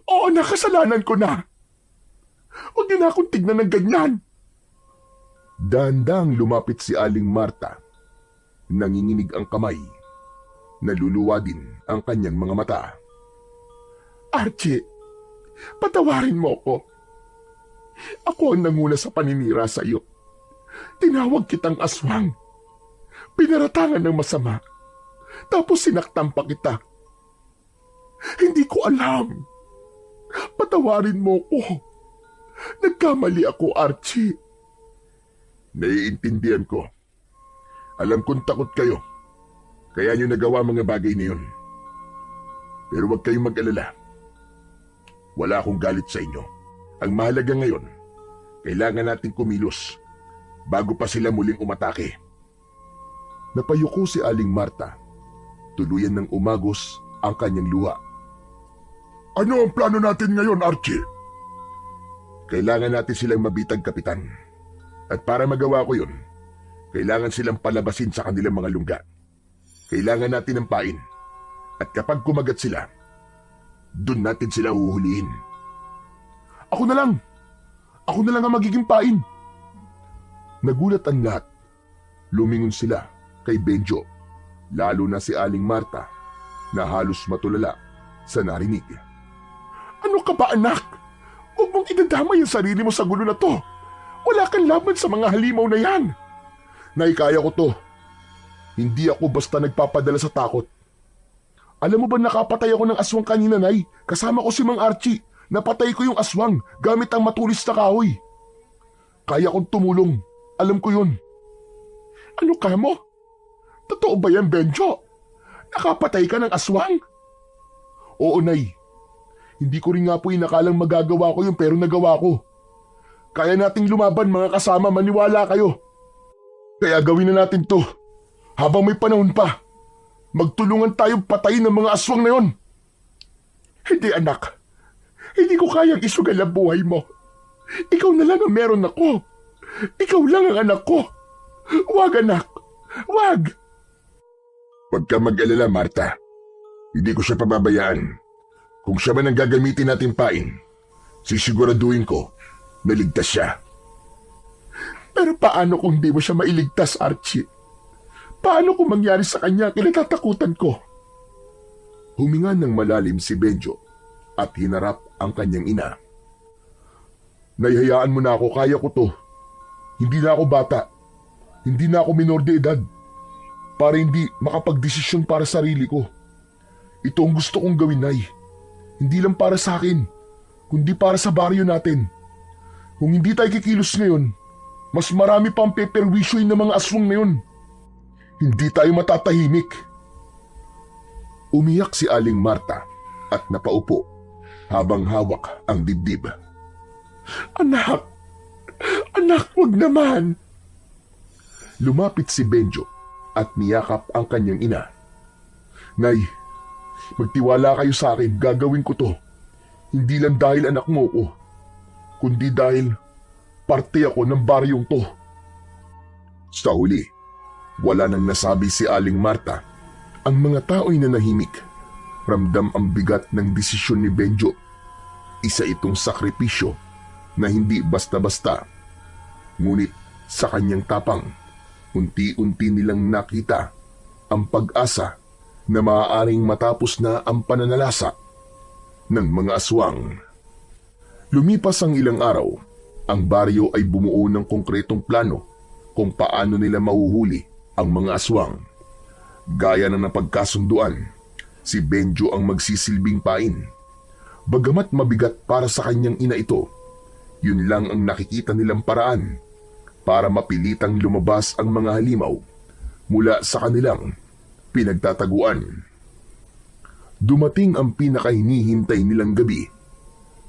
Oo na, kasalanan ko na! Huwag niyo na akong tignan ng ganyan! Dahan-dahang lumapit si Aling Marta. Nanginginig ang kamay. Naluluwa din ang kanyang mga mata. Archie, patawarin mo ko. Ako ang nanguna sa paninira sa iyo. Tinawag kitang aswang. Pinaratangan ng masama. Tapos sinaktan pa kita. Hindi ko alam. Patawarin mo ko. Nagkamali ako, Archie. Naiintindihan ko. Alam kong takot kayo. Kaya nyo nagawa mga bagay na yun. Pero huwag kayong mag-alala. Wala akong galit sa inyo. Ang mahalaga ngayon, kailangan nating kumilos bago pa sila muling umatake. Napayuko si Aling Marta. Tuluyan ng umagos ang kanyang luha. Ano ang plano natin ngayon, Archie? Kailangan natin silang mabitag, Kapitan. At para magawa ko yun, kailangan silang palabasin sa kanilang mga lungga. Kailangan natin ng pain. At kapag kumagat sila, dun natin sila uhulihin. Ako na lang! Ako na lang ang magiging pain! Nagulat ang lahat. Lumingon sila kay Benjo, lalo na si Aling Marta na halos matulala sa narinig. Ano ka ba, anak? Huwag mong idadamay ang sarili mo sa gulo na to. Wala kang laban sa mga halimaw na yan. Naikaya ko to. Hindi ako basta nagpapadala sa takot. Alam mo ba nakapatay ako ng aswang kanina, Nay? Kasama ko si Mang Archie. Napatay ko yung aswang gamit ang matulis na kahoy. Kaya kong tumulong. Alam ko yun. Ano ka mo? Totoo ba yan, Benjo? Nakapatay ka ng aswang? Oo, Nay. Hindi ko rin nga po inakalang magagawa ko yun pero nagawa ko. Kaya nating lumaban, mga kasama, maniwala kayo. Kaya gawin na natin to. Habang may panahon pa. Magtulungan tayong patayin ng mga aswang na yon. Hindi, anak. Hindi ko kayang isugal ang buhay mo. Ikaw na lang ang meron ako. Ikaw lang ang anak ko. Huwag, anak. Huwag. Huwag ka mag-alala, Marta. Hindi ko siya pababayaan. Kung siya man ang gagamitin natin pain, sisiguraduhin ko na ligtas siya. Pero paano kung di mo siya mailigtas, Archie? Paano kung mangyari sa kanya kinatatakutan ko? Huminga ng malalim si Benjo at hinarap ang kanyang ina. Nahihayaan mo na ako, kaya ko to. Hindi na ako bata. Hindi na ako minor de edad. Para hindi makapagdesisyon para sa sarili ko. Ito ang gusto kong gawin, Nay. Hindi lang para sa akin, kundi para sa baryo natin. Kung hindi tayo kikilos ngayon, mas marami pang peperwisyoin ng mga aswang na yun. Hindi tayo matatahimik. Umiyak si Aling Marta at napaupo habang hawak ang dibdib. Anak! Anak, wag naman! Lumapit si Benjo at niyakap ang kanyang ina. Nay, magtiwala kayo sa akin, gagawin ko to. Hindi lang dahil anak mo ko, kundi dahil parte ako ng baryong to. Sa huli, wala nang nasabi si Aling Marta. Ang mga tao'y nanahimik. Ramdam ang bigat ng desisyon ni Benjo. Isa itong sakripisyo na hindi basta-basta. Ngunit sa kanyang tapang, unti-unti nilang nakita ang pag-asa na maaaring matapos na ang pananalasa ng mga aswang. Lumipas ang ilang araw, ang baryo ay bumuo ng konkretong plano kung paano nila mahuhuli ang mga aswang. Gaya ng napagkasunduan, si Benjo ang magsisilbing pain. Bagamat mabigat para sa kanyang ina ito, yun lang ang nakikita nilang paraan para mapilitang lumabas ang mga halimaw mula sa kanilang pinagtataguan. Dumating ang pinakahinihintay nilang gabi.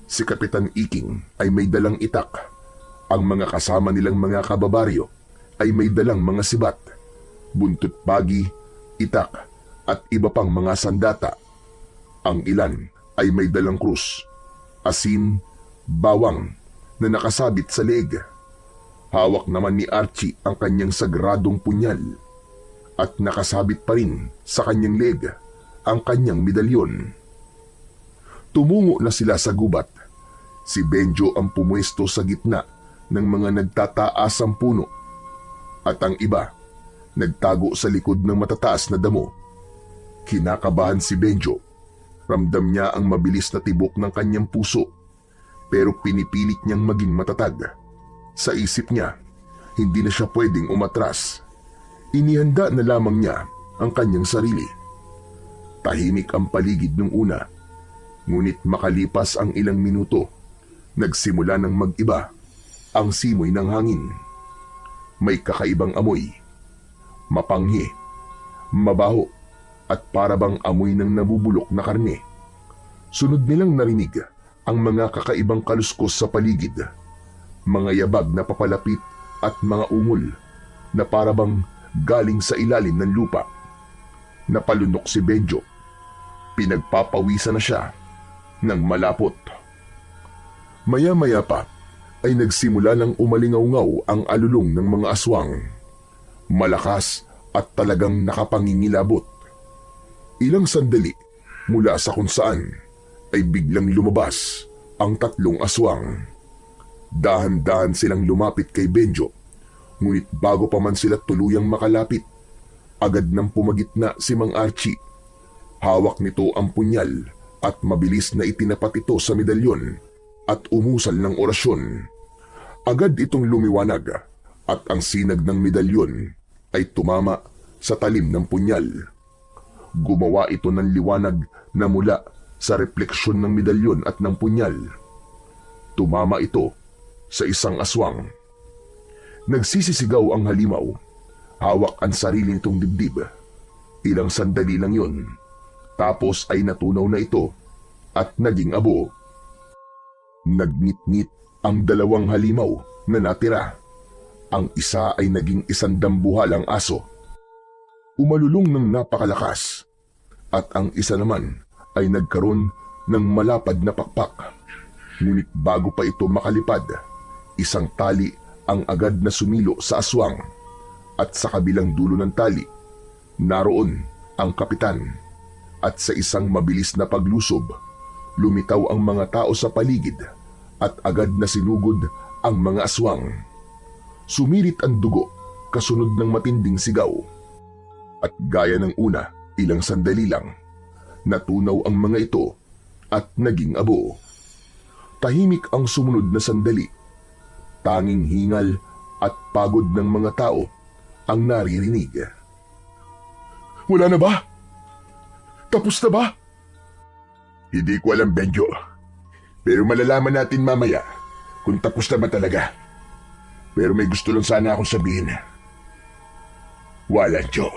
Si Kapitan Iking ay may dalang itak. Ang mga kasama nilang mga kababaryo ay may dalang mga sibat, buntot pagi, itak at iba pang mga sandata. Ang ilan ay may dalang krus, asin, bawang na nakasabit sa leeg. Hawak naman ni Archie ang kanyang sagradong punyal at nakasabit pa rin sa kanyang leeg ang kanyang medalyon. Tumungo na sila sa gubat. Si Benjo ang pumwesto sa gitna ng mga nagtataasang puno at ang iba nagtago sa likod ng matataas na damo. Kinakabahan si Benjo. Ramdam niya ang mabilis na tibok ng kanyang puso, pero pinipilit niyang maging matatag. Sa isip niya, hindi na siya pwedeng umatras. Inihanda na lamang niya ang kanyang sarili. Tahimik ang paligid nung una, ngunit makalipas ang ilang minuto, nagsimula ng mag-iba ang simoy ng hangin. May kakaibang amoy, mapanghi, mabaho, at parabang amoy ng nabubulok na karne. Sunod nilang narinig ang mga kakaibang kaluskos sa paligid, mga yabag na papalapit at mga ungol na parabang galing sa ilalim ng lupa. Napalunok si Benjo. Pinagpapawisan na siya ng malapot. Maya-maya pa ay nagsimula ng umalingaw-ngaw ang alulong ng mga aswang. Malakas at talagang nakapangingilabot. Ilang sandali mula sa kung saan ay biglang lumabas ang tatlong aswang. Dahan-dahan silang lumapit kay Benjo, ngunit bago pa man sila tuluyang makalapit, agad nang pumagitna si Mang Archie. Hawak nito ang punyal at mabilis na itinapat ito sa medalyon at umusal ng orasyon. Agad itong lumiwanag at ang sinag ng medalyon ay tumama sa talim ng punyal. Gumawa ito ng liwanag na mula sa refleksyon ng medalyon at ng punyal. Tumama ito sa isang aswang. Nagsisisigaw ang halimaw. Hawak ang sarili nitong dibdib. Ilang sandali lang yun. Tapos ay natunaw na ito at naging abo. Nagngit-ngit ang dalawang halimaw na natira. Ang isa ay naging isang dambuhalang aso. Umalulong ng napakalakas at ang isa naman ay nagkaroon ng malapad na pakpak. Ngunit bago pa ito makalipad, isang tali ang agad na sumilo sa aswang at sa kabilang dulo ng tali, naroon ang kapitan at sa isang mabilis na paglusob, lumitaw ang mga tao sa paligid at agad na sinugod ang mga aswang. Sumirit ang dugo kasunod ng matinding sigaw. At gaya ng una, ilang sandali lang, natunaw ang mga ito at naging abo. Tahimik ang sumunod na sandali. Tanging hingal at pagod ng mga tao ang naririnig. Wala na ba? Tapos na ba? Hindi ko alam, Benjo. Pero malalaman natin mamaya kung tapos na ba talaga. Pero may gusto lang sana akong sabihin. Walancho,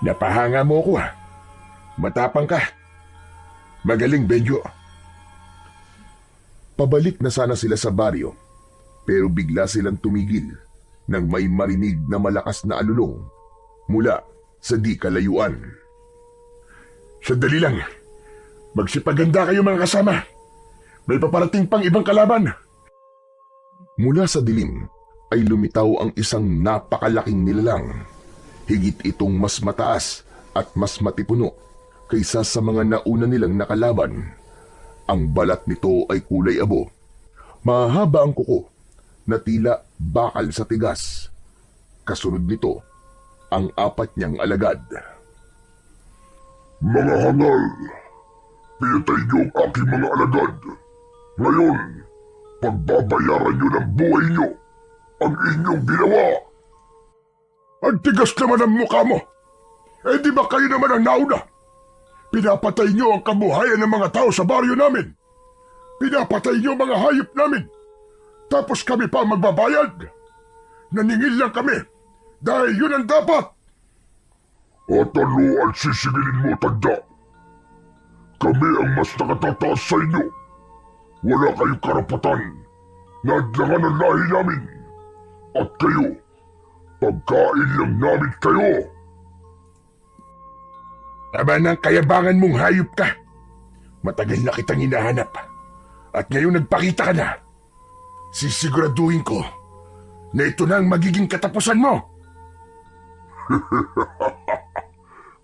napahanga mo ko ha. Matapang ka. Magaling, Benjo. Pabalik na sana sila sa baryo, pero bigla silang tumigil nang may marinig na malakas na alulong mula sa di kalayuan. Sandali lang. Magsipaganda kayo mga kasama. May paparating pang ibang kalaban. Mula sa dilim ay lumitaw ang isang napakalaking nilalang. Higit itong mas mataas at mas matipuno kaysa sa mga nauna nilang nakalaban. Ang balat nito ay kulay abo. Mahaba ang kuko na tila bakal sa tigas. Kasunod nito ang 4 niyang alagad. Mga hangal, pinatay niyo ang aking mga alagad. Ngayon, pagbabayaran niyo ng buhay niyo ang inyong ginawa. Ang tigas naman ang mukha mo. Eh di ba kayo naman ang nauna? Pinapatay niyo ang kabuhayan ng mga tao sa baryo namin. Pinapatay niyo mga hayop namin. Tapos kami pa magbabayad. Naningil lang kami dahil yun ang dapat. At ano ang sisigilin mo, tanda? Kami ang mas nakatataas sa inyo. Wala kayong karapatan na adlangan ang lahi namin. At kayo, pagkain lang namin kayo. Tama ng kayabangan mong hayop ka. Matagal na kitang hinahanap. At ngayon nagpakita ka na. Sisiguraduhin ko na ito na ang magiging katapusan mo.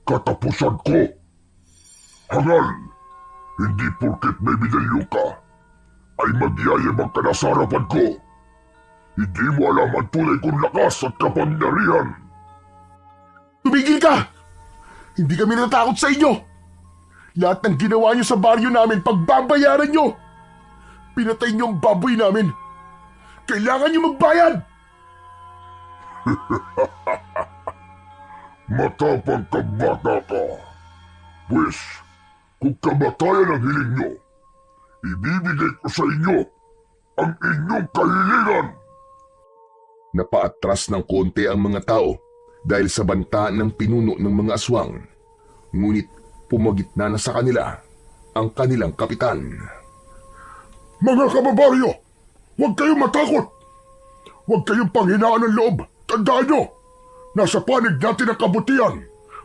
Katapusan ko? Hangal, hindi porket may medalyon ka ay magyayabang ka na sa harapan ko. Hindi mo alam ang tunay kong lakas at kapangyarihan. Tumigil ka! Hindi kami natatakot sa inyo. Lahat ng ginawa niyo sa baryo namin, pagbabayaran niyo. Pinatay niyo ang baboy namin. Kailangan niyo magbayad. Matapang ka bata ka. Pwes, kung kamatayan ang hiling nyo, ibibigay ko sa inyo ang inyong kahilingan. Napaatras ng konti ang mga tao dahil sa banta ng pinuno ng mga aswang. Ngunit pumagitna na sa kanila ang kanilang kapitan. Mga kababaryo, huwag kayong matakot. Huwag kayong panghinaan ng loob. Tandaan nyo, nasa panig natin ang kabutihan.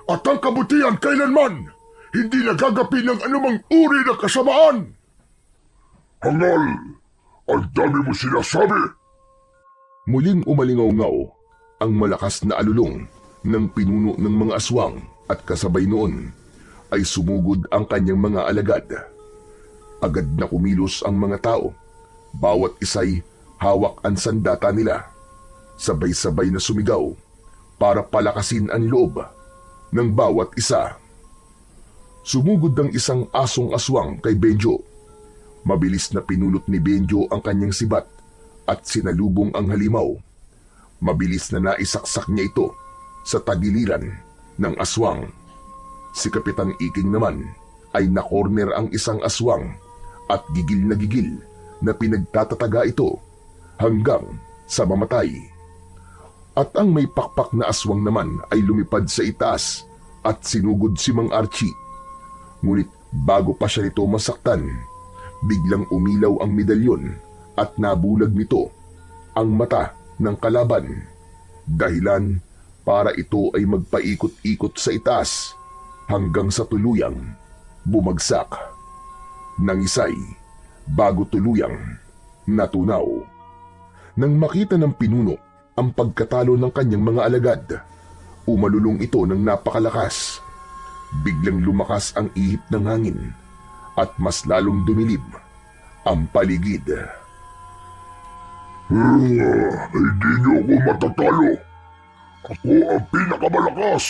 At ang kabutihan kailanman hindi nagagapi ng anumang uri ng kasamaan. Hangal, ang dami mo sinasabi. Muling umalingaw-ngaw ang malakas na alulong ng pinuno ng mga aswang at kasabay noon ay sumugod ang kanyang mga alagad. Agad na kumilos ang mga tao. Bawat isa'y hawak ang sandata nila. Sabay-sabay na sumigaw para palakasin ang loob ng bawat isa. Sumugod ang isang asong aswang kay Benjo. Mabilis na pinulot ni Benjo ang kanyang sibat at sinalubong ang halimaw. Mabilis na naisaksak niya ito sa tagiliran ng aswang. Si Kapitan Iking naman ay nakorner ang isang aswang at gigil na pinagtatataga ito hanggang sa mamatay. At ang may pakpak na aswang naman ay lumipad sa itaas at sinugod si Mang Archie. Ngunit bago pa siya nito masaktan, biglang umilaw ang medalyon at nabulag nito ang mata ng kalaban. Dahilan para ito ay magpaikot-ikot sa itaas hanggang sa tuluyang bumagsak. Nangisay bago tuluyang natunaw. Nang makita ng pinuno ang pagkatalo ng kanyang mga alagad, umalulong ito ng napakalakas. Biglang lumakas ang ihip ng hangin at mas lalong dumilib ang paligid. Hindi niyo ako matatalo. Ako ang pinakamalakas.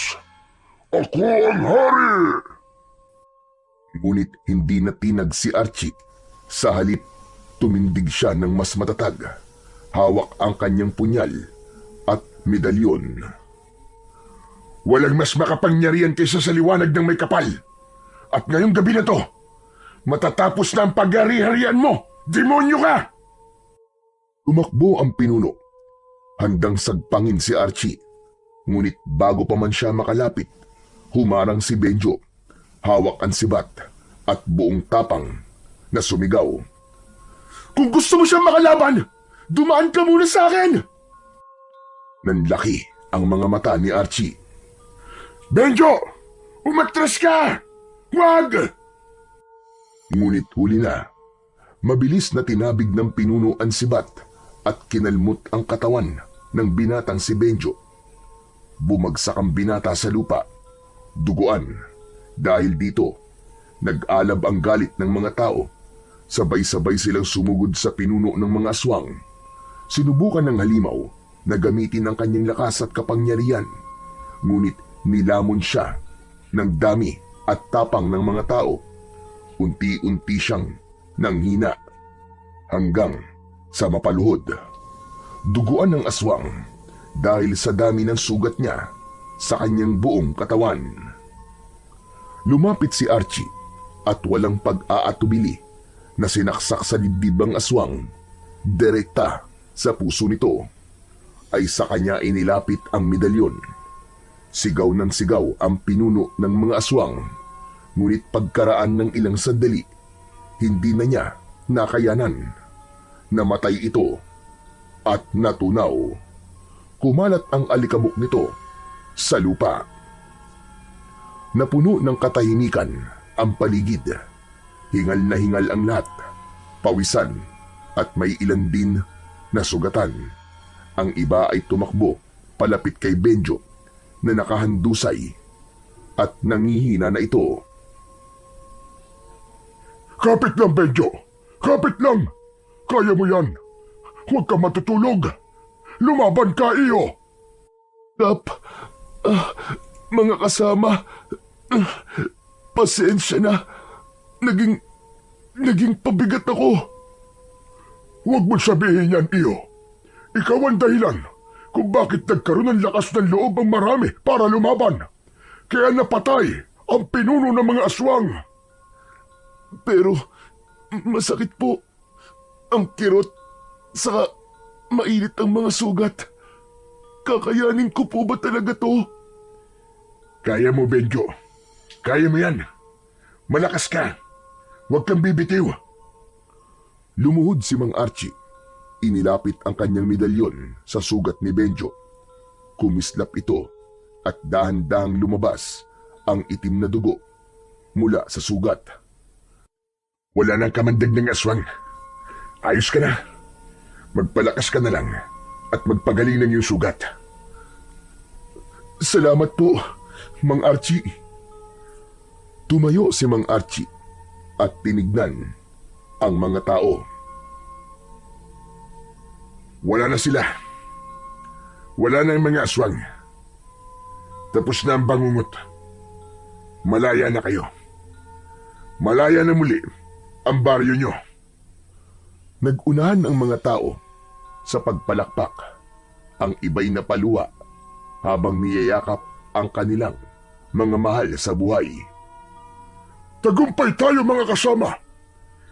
Ako ang hari. Ngunit hindi natinag si Archie. Sa halip, tumindig siya ng mas matatag. Hawak ang kanyang punyal at medalyon. Walang mas makapangyarihan kaysa sa liwanag ng may kapal. At ngayong gabi na to, matatapos na ang pag-ari-harian mo. Demonyo ka! Tumakbo ang pinuno. Handang sagpangin si Archie. Ngunit bago pa man siya makalapit, humarang si Benjo. Hawak ang sibat at buong tapang na sumigaw. Kung gusto mo siyang makalaban, dumaan ka muna sa akin! Nanlaki ang mga mata ni Archie. Benjo! Umatras ka! Huwag! Ngunit huli na. Mabilis na tinabig ng pinuno ang sibat at kinalmot ang katawan ng binatang si Benjo. Bumagsak ang binata sa lupa. Duguan. Dahil dito, nag-alab ang galit ng mga tao. Sabay-sabay silang sumugod sa pinuno ng mga aswang. Sinubukan ng halimaw na gamitin ang kanyang lakas at kapangyarihan. Ngunit nilamon siya ng dami at tapang ng mga tao. Unti-unti siyang nanghina hanggang sa mapaluhod. Duguan ng aswang dahil sa dami ng sugat niya sa kanyang buong katawan. Lumapit si Archie at walang pag-aatubili na sinaksak sa dibdib ang aswang. Direkta sa puso nito ay sa kanya inilapit ang medalyon. Sigaw ng sigaw ang pinuno ng mga aswang, ngunit pagkaraan ng ilang sandali, hindi na niya nakayanan. Namatay ito at natunaw. Kumalat ang alikabok nito sa lupa. Napuno ng katahimikan ang paligid. Hingal na hingal ang lahat, pawisan at may ilan din na sugatan. Ang iba ay tumakbo palapit kay Benjo na nakahandusay at nangihina na ito. Kapit lang, Benjo! Kapit lang! Kaya mo yan! Huwag ka matutulog! Lumaban ka, iyo! Mga kasama, pasensya na. Naging pabigat ako. Huwag mo sabihin yan, iyo. Ikaw ang dahilan kung bakit nagkaroon ng lakas ng loob ang marami para lumaban. Kaya napatay ang pinuno ng mga aswang. Pero masakit po ang kirot, saka mainit ang mga sugat. Kakayanin ko po ba talaga to? Kaya mo, Benjo. Kaya mo yan. Malakas ka. Huwag kang bibitiw. Lumuhod si Mang Archie. Inilapit ang kanyang medalyon sa sugat ni Benjo. Kumislap ito at dahan-dahang lumabas ang itim na dugo mula sa sugat. Wala nang kamandag ng aswang. Ayos ka na. Magpalakas ka na lang at magpagaling ng iyong sugat. Salamat po, Mang Archie. Tumayo si Mang Archie at tinignan ang mga tao. Wala na sila. Wala na ang mga aswang. Tapos na ang bangungot. Malaya na kayo. Malaya na muli ang baryo nyo. Nag-unahan ang mga tao sa pagpalakpak. Ang iba'y napaluwa habang niyayakap ang kanilang mga mahal sa buhay. Tagumpay tayo, mga kasama.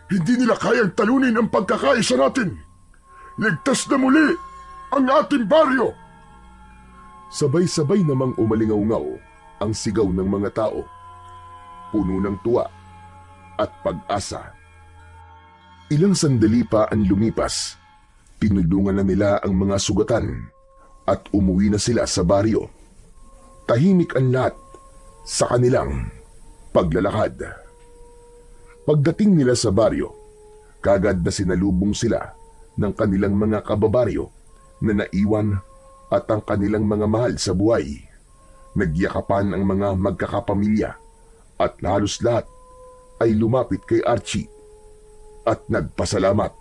Hindi nila kayang talunin ang pagkakaisa natin. Ligtas na muli ang ating baryo. Sabay-sabay namang umalingaw-ngaw ang sigaw ng mga tao. Puno ng tuwa at pag-asa. Ilang sandali pa ang lumipas. Tinulungan na nila ang mga sugatan at umuwi na sila sa baryo. Tahimik ang lahat sa kanilang paglalakad. Pagdating nila sa baryo, kagad na sinalubong sila ng kanilang mga kababaryo na naiwan at ang kanilang mga mahal sa buhay. Nagyakapan ang mga magkakapamilya at halos lahat ay lumapit kay Archie at nagpasalamat.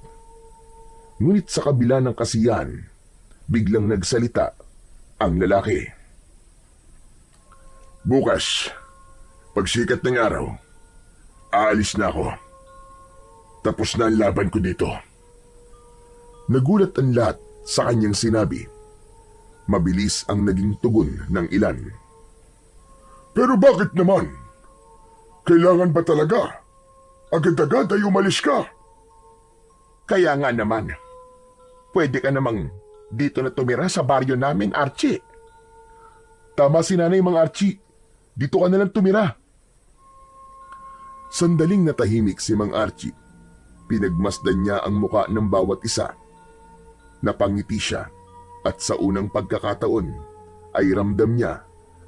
Ngunit sa kabila ng kasiyahan, biglang nagsalita ang lalaki. Bukas, pagsikat ng araw, aalis na ako. Tapos na ang laban ko dito. Nagulat ang lahat sa kanyang sinabi. Mabilis ang naging tugon ng ilan. Pero bakit naman? Kailangan ba talaga? Agad-agad ay umalis ka. Kaya nga naman, pwede ka namang dito na tumira sa baryo namin, Archie. Tama si Nanay, Mang Archie. Dito ka nalang tumira. Sandaling natahimik si Mang Archie. Pinagmasdan niya ang muka ng bawat isa. Napangiti siya at sa unang pagkakataon ay ramdam niya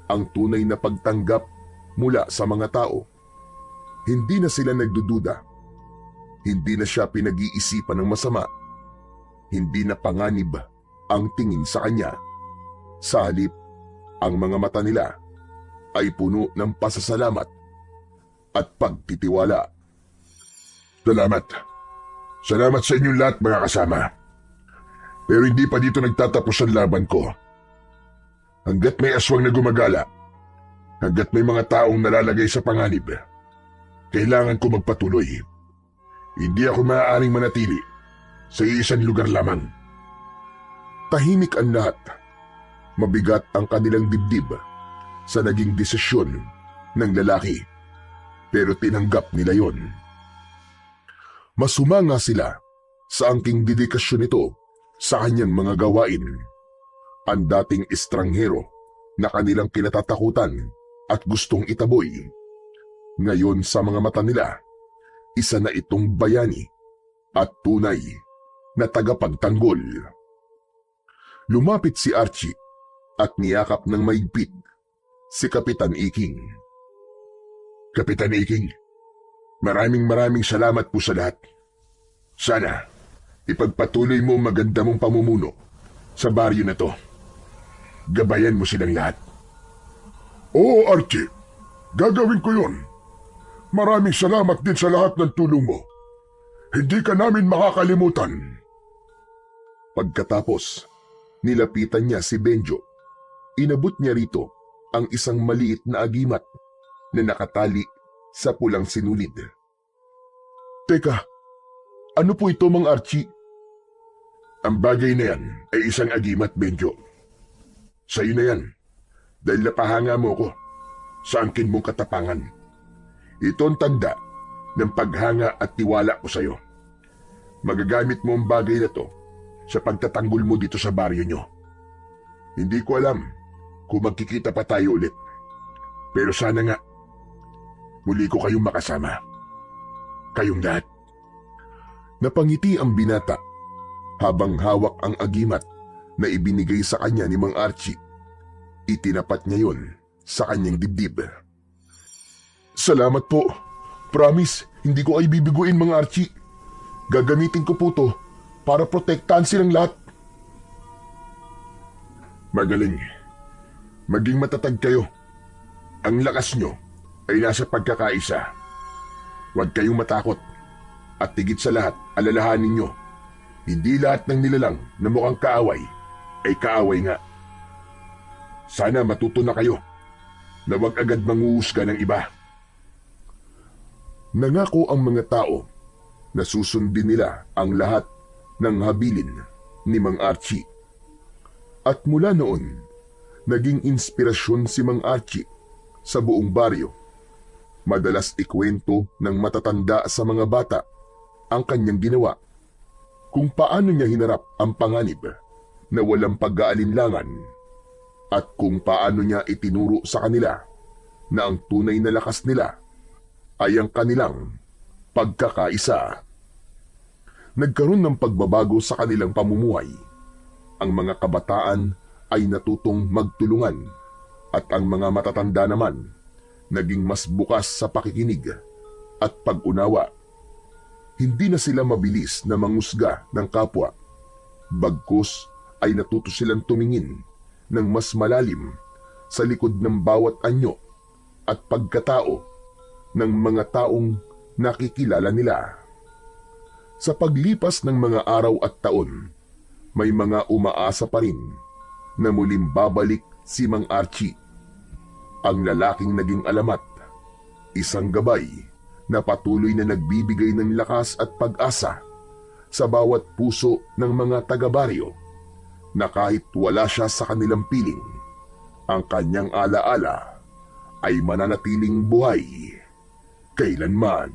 ang tunay na pagtanggap mula sa mga tao. Hindi na sila nagdududa. Hindi na siya pinag-iisipan ng masama. Hindi na panganib ang tingin sa kanya. Sa halip, ang mga mata nila ay puno ng pasasalamat at pagtitiwala. Salamat. Salamat sa inyong lahat, mga kasama. Pero hindi pa dito nagtatapos ang laban ko. Hanggat may aswang na gumagala, hanggat may mga taong nalalagay sa panganib, kailangan ko magpatuloy. Hindi ako maaaring manatili sa isang lugar lamang. Tahimik ang lahat. Mabigat ang kanilang dibdib sa naging desisyon ng lalaki. Pero tinanggap nila yon. Masumanga sila sa angking dedikasyon nito sa kanyang mga gawain. Ang dating estranghero na kanilang kinatatakutan at gustong itaboy. Ngayon sa mga mata nila, isa na itong bayani at tunay na tagapagtanggol. Lumapit si Archie at niyakap ng maigpit si Kapitan Iking. Kapitan Iking, maraming salamat po sa lahat. Sana, ipagpatuloy mo ang maganda mong pamumuno sa baryo na to. Gabayan mo silang lahat. Oo, Archie. Gagawin ko yon. Maraming salamat din sa lahat ng tulong mo. Hindi ka namin makakalimutan. Pagkatapos, nilapitan niya si Benjo. Inabot niya rito ang isang maliit na agimat na nakatali sa pulang sinulid. Teka, ano po ito, Mang Archie? Ang bagay na yan ay isang agimat, Benjo. Sa'yo na yan, dahil napahanga mo ko sa angkin mong katapangan. Ito ang tanda ng paghanga at tiwala ko sa'yo. Magagamit mo ang bagay na to sa pagtatanggol mo dito sa baryo nyo. Hindi ko alam kung magkikita pa tayo ulit. Pero sana nga, muli ko kayong makasama. Kayong lahat. Napangiti ang binata habang hawak ang agimat na ibinigay sa kanya ni Mang Archie. Itinapat niya yon sa kanyang dibdib. Salamat po. Promise, hindi ko ay bibiguin, Mang Archie. Gagamitin ko po to para protektahan silang lahat. Magaling. Maging matatag kayo. Ang lakas nyo ay nasa pagkakaisa. Huwag kayong matakot. At higit sa lahat, alalahanin nyo, hindi lahat ng nilalang na mukhang kaaway ay kaaway nga. Sana matuto na kayo na huwag agad manguhusga ng iba. Nangako ang mga tao na susundin nila ang lahat ng habilin ni Mang Archie. At mula noon, naging inspirasyon si Mang Archie sa buong baryo. Madalas ikwento ng matatanda sa mga bata ang kanyang ginawa, kung paano niya hinarap ang panganib na walang pag-aalinlangan at kung paano niya itinuro sa kanila na ang tunay na lakas nila ay ang kanilang pagkakaisa. Nagkaroon ng pagbabago sa kanilang pamumuhay. Ang mga kabataan ay natutong magtulungan at ang mga matatanda naman naging mas bukas sa pakikinig at pag-unawa. Hindi na sila mabilis na mangusga ng kapwa. Bagkus ay natuto silang tumingin ng mas malalim sa likod ng bawat anyo at pagkatao ng mga taong nakikilala nila. Sa paglipas ng mga araw at taon, may mga umaasa pa rin na muling babalik si Mang Archie. Ang lalaking naging alamat, isang gabay na patuloy na nagbibigay ng lakas at pag-asa sa bawat puso ng mga taga-baryo na kahit wala siya sa kanilang piling, ang kanyang alaala ay mananatiling buhay kailanman.